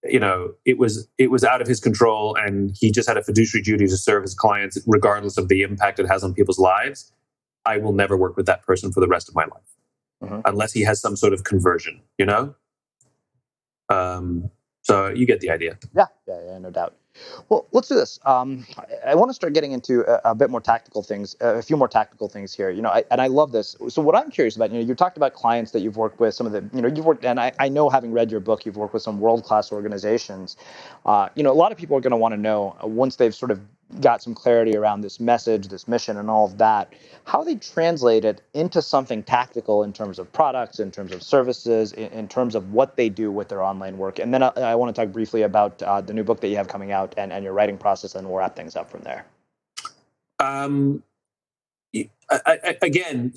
it was out of his control, and he just had a fiduciary duty to serve his clients regardless of the impact it has on people's lives. I will never work with that person for the rest of my life, mm-hmm. unless he has some sort of conversion. So you get the idea. Yeah, no doubt. Well, let's do this. I want to start getting into a bit more tactical things, a few more tactical things here. And I love this. So what I'm curious about, you talked about clients that you've worked with, some of the, you've worked, and I know, having read your book, you've worked with some world-class organizations. A lot of people are going to want to know, once they've sort of got some clarity around this message, this mission, and all of that, how they translate it into something tactical in terms of products, in terms of services, in terms of what they do with their online work. And then I want to talk briefly about the new book that you have coming out and your writing process, and we'll wrap things up from there. Again,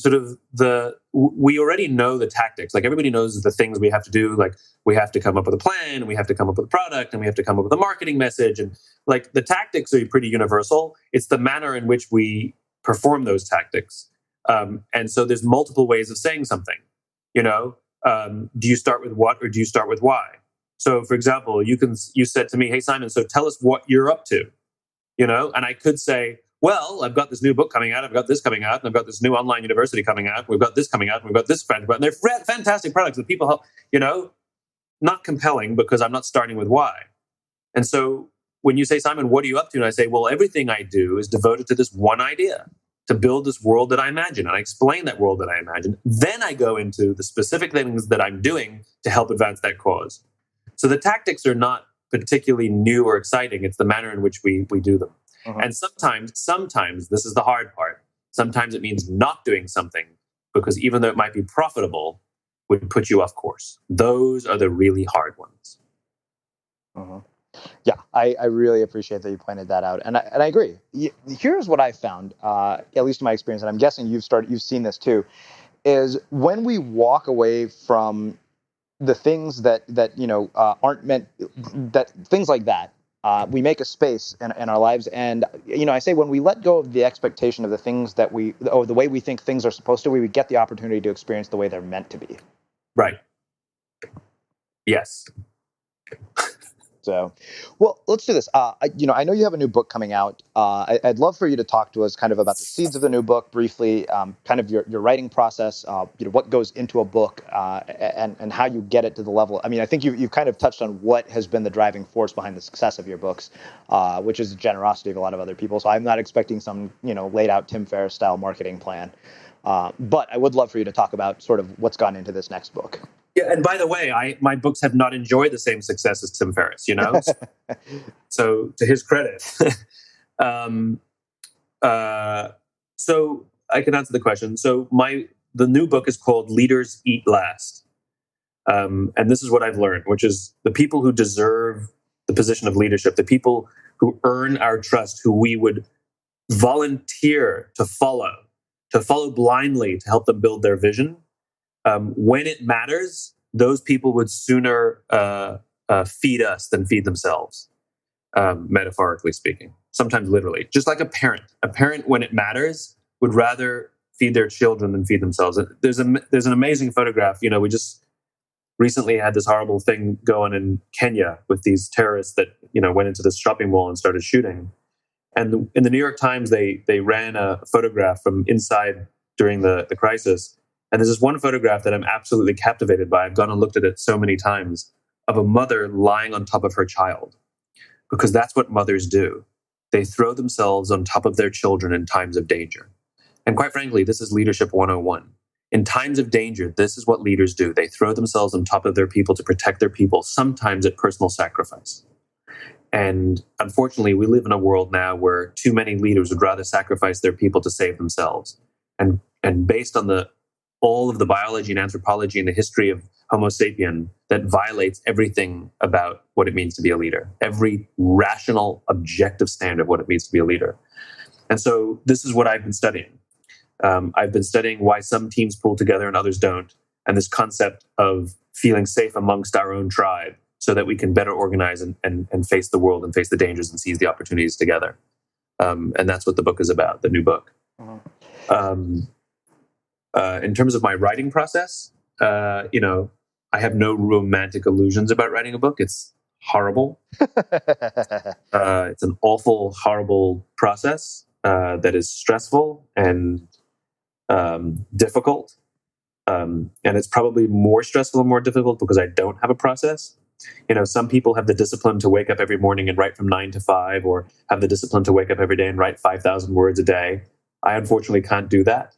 we already know the tactics. Like, everybody knows the things we have to do. Like, we have to come up with a plan, and we have to come up with a product, and we have to come up with a marketing message. And like, the tactics are pretty universal. It's the manner in which we perform those tactics. And so there's multiple ways of saying something. Do you start with what, or do you start with why? So, for example, you said to me, "Hey, Simon, so tell us what you're up to." And I could say, well, I've got this new book coming out, I've got this coming out, and I've got this new online university coming out, we've got this coming out, and we've got this friend, and they're fantastic products that people help, not compelling because I'm not starting with why. And so when you say, Simon, what are you up to? And I say, well, everything I do is devoted to this one idea, to build this world that I imagine. And I explain that world that I imagine. Then I go into the specific things that I'm doing to help advance that cause. So the tactics are not particularly new or exciting. It's the manner in which we do them. Uh-huh. And sometimes this is the hard part. Sometimes it means not doing something because even though it might be profitable, would put you off course. Those are the really hard ones. Uh-huh. Yeah, I really appreciate that you pointed that out, and I agree. Here's what I found, at least in my experience, and I'm guessing you've seen this too, is when we walk away from the things that aren't meant, that things like that, we make a space in our lives, and I say when we let go of the expectation of the things that or the way we think things are supposed to, we would get the opportunity to experience the way they're meant to be. Right. Yes. So, well, let's do this. I know you have a new book coming out. I'd love for you to talk to us kind of about the seeds of the new book briefly, kind of your writing process, what goes into a book, and how you get it to the level. I mean, I think you've kind of touched on what has been the driving force behind the success of your books, which is the generosity of a lot of other people. So I'm not expecting some, laid out Tim Ferriss style marketing plan. But I would love for you to talk about sort of what's gone into this next book. Yeah, and by the way, my books have not enjoyed the same success as Tim Ferriss, So to his credit. So I can answer the question. So the new book is called Leaders Eat Last. And this is what I've learned, which is the people who deserve the position of leadership, the people who earn our trust, who we would volunteer to follow blindly to help them build their vision. When it matters, those people would sooner feed us than feed themselves, metaphorically speaking, sometimes literally. Just like a parent. A parent, when it matters, would rather feed their children than feed themselves. There's an amazing photograph. We just recently had this horrible thing going in Kenya with these terrorists that, went into this shopping mall and started shooting. And in the New York Times, they ran a photograph from inside during the crisis. And there's this one photograph that I'm absolutely captivated by. I've gone and looked at it so many times, of a mother lying on top of her child. Because that's what mothers do. They throw themselves on top of their children in times of danger. And quite frankly, this is leadership 101. In times of danger, this is what leaders do. They throw themselves on top of their people to protect their people, sometimes at personal sacrifice. And unfortunately, we live in a world now where too many leaders would rather sacrifice their people to save themselves. And based on all of the biology and anthropology and the history of Homo sapien, that violates everything about what it means to be a leader, every rational, objective standard of what it means to be a leader. And so this is what I've been studying. I've been studying why some teams pull together and others don't, and this concept of feeling safe amongst our own tribe so that we can better organize and face the world and face the dangers and seize the opportunities together. And that's what the book is about, the new book. In terms of my writing process, I have no romantic illusions about writing a book. It's horrible. It's an awful, horrible process that is stressful and difficult. And it's probably more stressful and more difficult because I don't have a process. Some people have the discipline to wake up every morning and write from 9 to 5, or have the discipline to wake up every day and write 5,000 words a day. I unfortunately can't do that.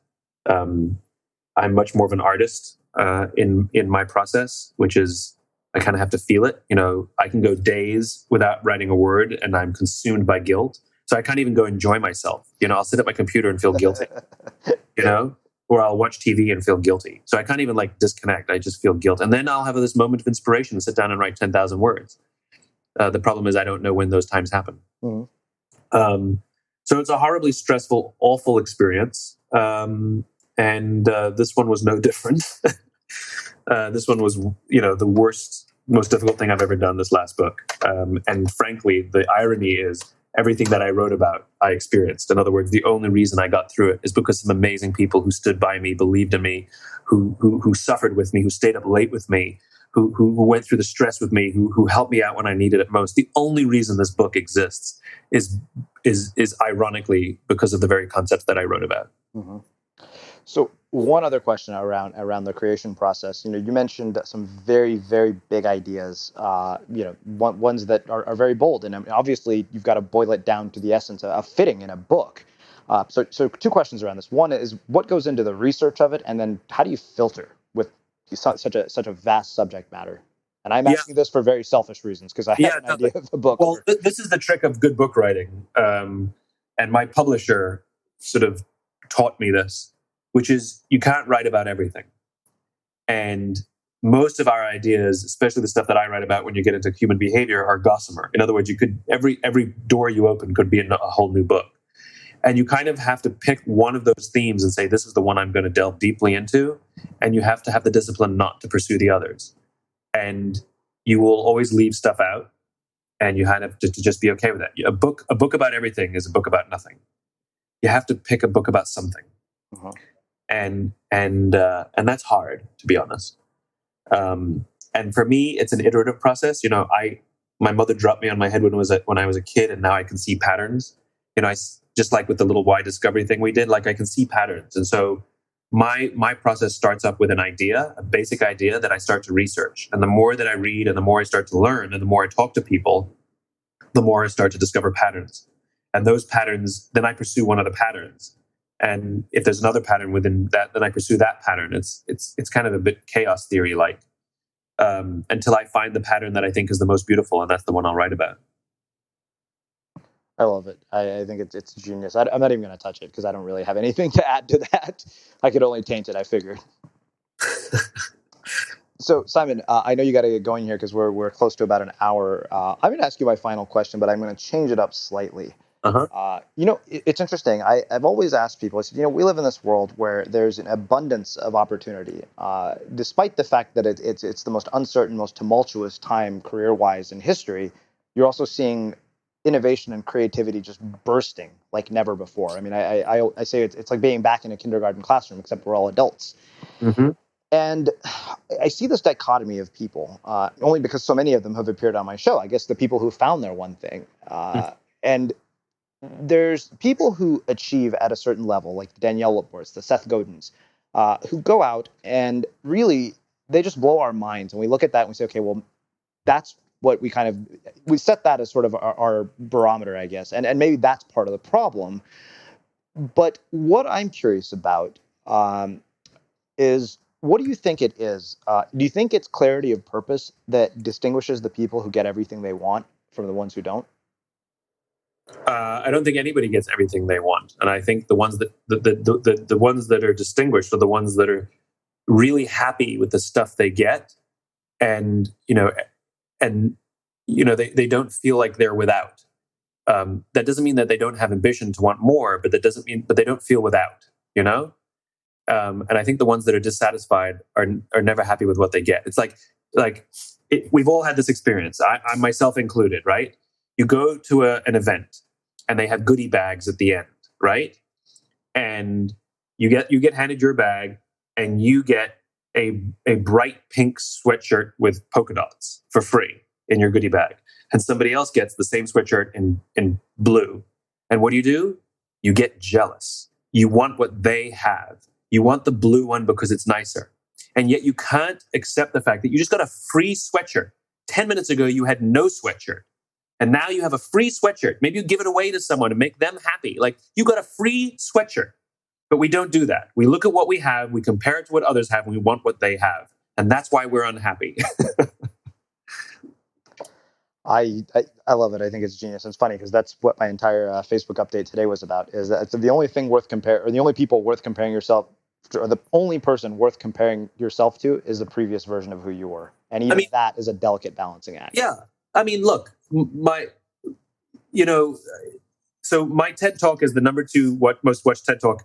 I'm much more of an artist in my process, which is I kind of have to feel it. I can go days without writing a word and I'm consumed by guilt. So I can't even go enjoy myself. I'll sit at my computer and feel guilty, or I'll watch TV and feel guilty. So I can't even disconnect. I just feel guilt. And then I'll have this moment of inspiration to sit down and write 10,000 words. The problem is I don't know when those times happen. Mm-hmm. So it's a horribly stressful, awful experience. And this one was no different. This one was, the worst, most difficult thing I've ever done, this last book. And frankly, the irony is everything that I wrote about, I experienced. In other words, the only reason I got through it is because some amazing people who stood by me, believed in me, who suffered with me, who stayed up late with me, who went through the stress with me, who helped me out when I needed it most. The only reason this book exists is is ironically because of the very concepts that I wrote about. Mm-hmm. So one other question around the creation process. You mentioned some very, very big ideas. Ones that are very bold, and I mean, obviously you've got to boil it down to the essence of fitting in a book. So two questions around this. One is, what goes into the research of it, and then how do you filter with such a vast subject matter? And I'm asking this for very selfish reasons, because I have an idea of the book. Well, this is the trick of good book writing, and my publisher sort of taught me this, which is you can't write about everything. And most of our ideas, especially the stuff that I write about when you get into human behavior, are gossamer. In other words, you could every door you open could be a whole new book. And you kind of have to pick one of those themes and say, this is the one I'm going to delve deeply into. And you have to have the discipline not to pursue the others. And you will always leave stuff out. And you have to just be okay with that. A book about everything is a book about nothing. You have to pick a book about something. Uh-huh. And that's hard, to be honest. And for me, it's an iterative process. My mother dropped me on my head when I was a kid, and now I can see patterns. I just like with the little why discovery thing we did, like I can see patterns. And so my process starts up with an idea, a basic idea that I start to research. And the more that I read and the more I start to learn and the more I talk to people, the more I start to discover patterns. And those patterns, then I pursue one of the patterns. And if there's another pattern within that, then I pursue that pattern. It's kind of a bit chaos theory like, until I find the pattern that I think is the most beautiful, and that's the one I'll write about. I love it. I think it's genius. I'm not even going to touch it because I don't really have anything to add to that. I could only taint it, I figured. So, Simon, I know you got to get going here because we're close to about an hour. I'm going to ask you my final question, but I'm going to change it up slightly. Uh-huh. It's interesting. I've always asked people, I said, we live in this world where there's an abundance of opportunity, despite the fact that it's the most uncertain, most tumultuous time career-wise in history. You're also seeing innovation and creativity just bursting like never before. I mean, I say it's like being back in a kindergarten classroom, except we're all adults. Mm-hmm. And I see this dichotomy of people, only because so many of them have appeared on my show. I guess the people who found their one thing. And there's people who achieve at a certain level, like the Danielle Laportes, the Seth Godins, who go out and really, they just blow our minds. And we look at that and we say, okay, well, that's what we set that as sort of our barometer, I guess. And maybe that's part of the problem. But what I'm curious about is, what do you think it is? Do you think it's clarity of purpose that distinguishes the people who get everything they want from the ones who don't? I don't think anybody gets everything they want, and I think the ones that the ones that are distinguished are the ones that are really happy with the stuff they get, and they don't feel like they're without. That doesn't mean that they don't have ambition to want more, but that doesn't mean, but they don't feel without. And I think the ones that are dissatisfied are never happy with what they get. It's we've all had this experience, I myself included, right? You go to an event and they have goodie bags at the end, right? And you get handed your bag and you get a bright pink sweatshirt with polka dots for free in your goodie bag. And somebody else gets the same sweatshirt in blue. And what do? You get jealous. You want what they have. You want the blue one because it's nicer. And yet you can't accept the fact that you just got a free sweatshirt. 10 minutes ago, you had no sweatshirt. And now you have a free sweatshirt. Maybe you give it away to someone to make them happy. Like, you got a free sweatshirt. But we don't do that. We look at what we have, we compare it to what others have, and we want what they have. And that's why we're unhappy. I love it. I think it's genius. It's funny because that's what my entire Facebook update today was about, is that it's the only thing worth comparing, or the only people worth comparing yourself to, or the only person worth comparing yourself to is the previous version of who you were. And even that is a delicate balancing act. Yeah. I mean, look, so my TED Talk is the number 2 most watched TED Talk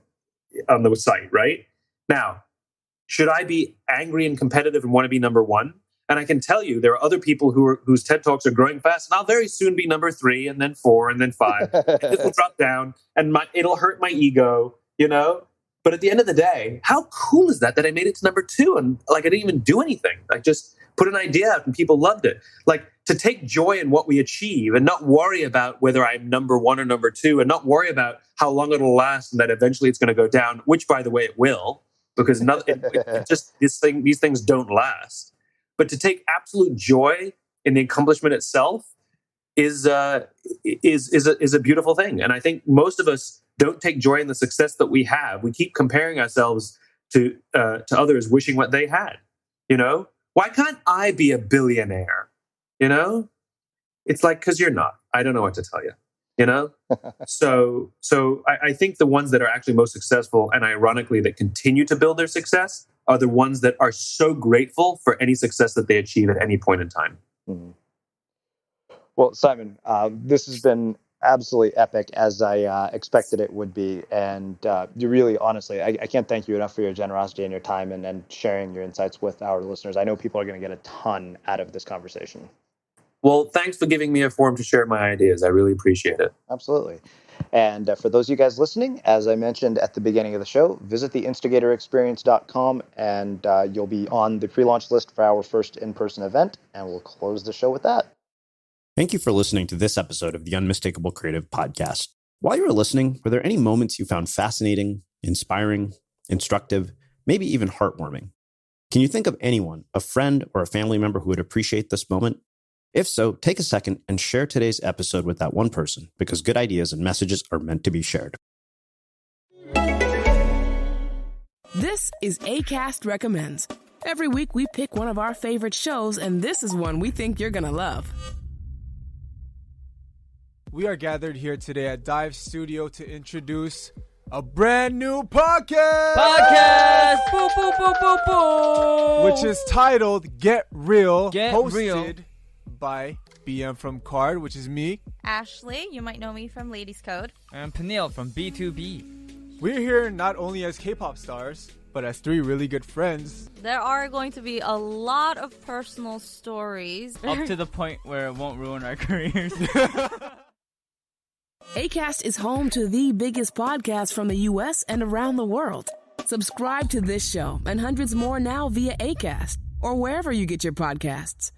on the site, right? Now, should I be angry and competitive and want to be number 1? And I can tell you there are other people whose TED Talks are growing fast, and I'll very soon be number 3 and then 4 and then 5. And this will drop down and it'll hurt my ego, But at the end of the day, how cool is that I made it to number 2 and I didn't even do anything. I just put an idea out and people loved it. to take joy in what we achieve and not worry about whether I'm number one or number two, and not worry about how long it'll last and that eventually it's going to go down, which, by the way, it will, because these things don't last. But to take absolute joy in the accomplishment itself is a beautiful thing. And I think most of us don't take joy in the success that we have. We keep comparing ourselves to others, wishing what they had. Why can't I be a billionaire? It's like, because you're not. I don't know what to tell you. So I think the ones that are actually most successful, and ironically that continue to build their success, are the ones that are so grateful for any success that they achieve at any point in time. Mm-hmm. Well, Simon, this has been absolutely epic, as I expected it would be. And you really, honestly, I can't thank you enough for your generosity and your time and sharing your insights with our listeners. I know people are going to get a ton out of this conversation. Well, thanks for giving me a forum to share my ideas. I really appreciate it. Absolutely. And for those of you guys listening, as I mentioned at the beginning of the show, visit the instigatorexperience.com and you'll be on the pre-launch list for our first in-person event. And we'll close the show with that. Thank you for listening to this episode of the Unmistakable Creative Podcast. While you were listening, were there any moments you found fascinating, inspiring, instructive, maybe even heartwarming? Can you think of anyone, a friend or a family member who would appreciate this moment? If so, take a second and share today's episode with that one person, because good ideas and messages are meant to be shared. This is Acast Recommends. Every week we pick one of our favorite shows, and this is one we think you're going to love. We are gathered here today at Dive Studio to introduce a brand new podcast! Boo, boo, boo, boo, boo. Which is titled Get Real, Get hosted Real. by BM from Card, which is me. Ashley, you might know me from Ladies Code. And Peniel from B2B. We're here not only as K-pop stars, but as three really good friends. There are going to be a lot of personal stories. Up to the point where it won't ruin our careers. Acast is home to the biggest podcasts from the U.S. and around the world. Subscribe to this show and hundreds more now via Acast or wherever you get your podcasts.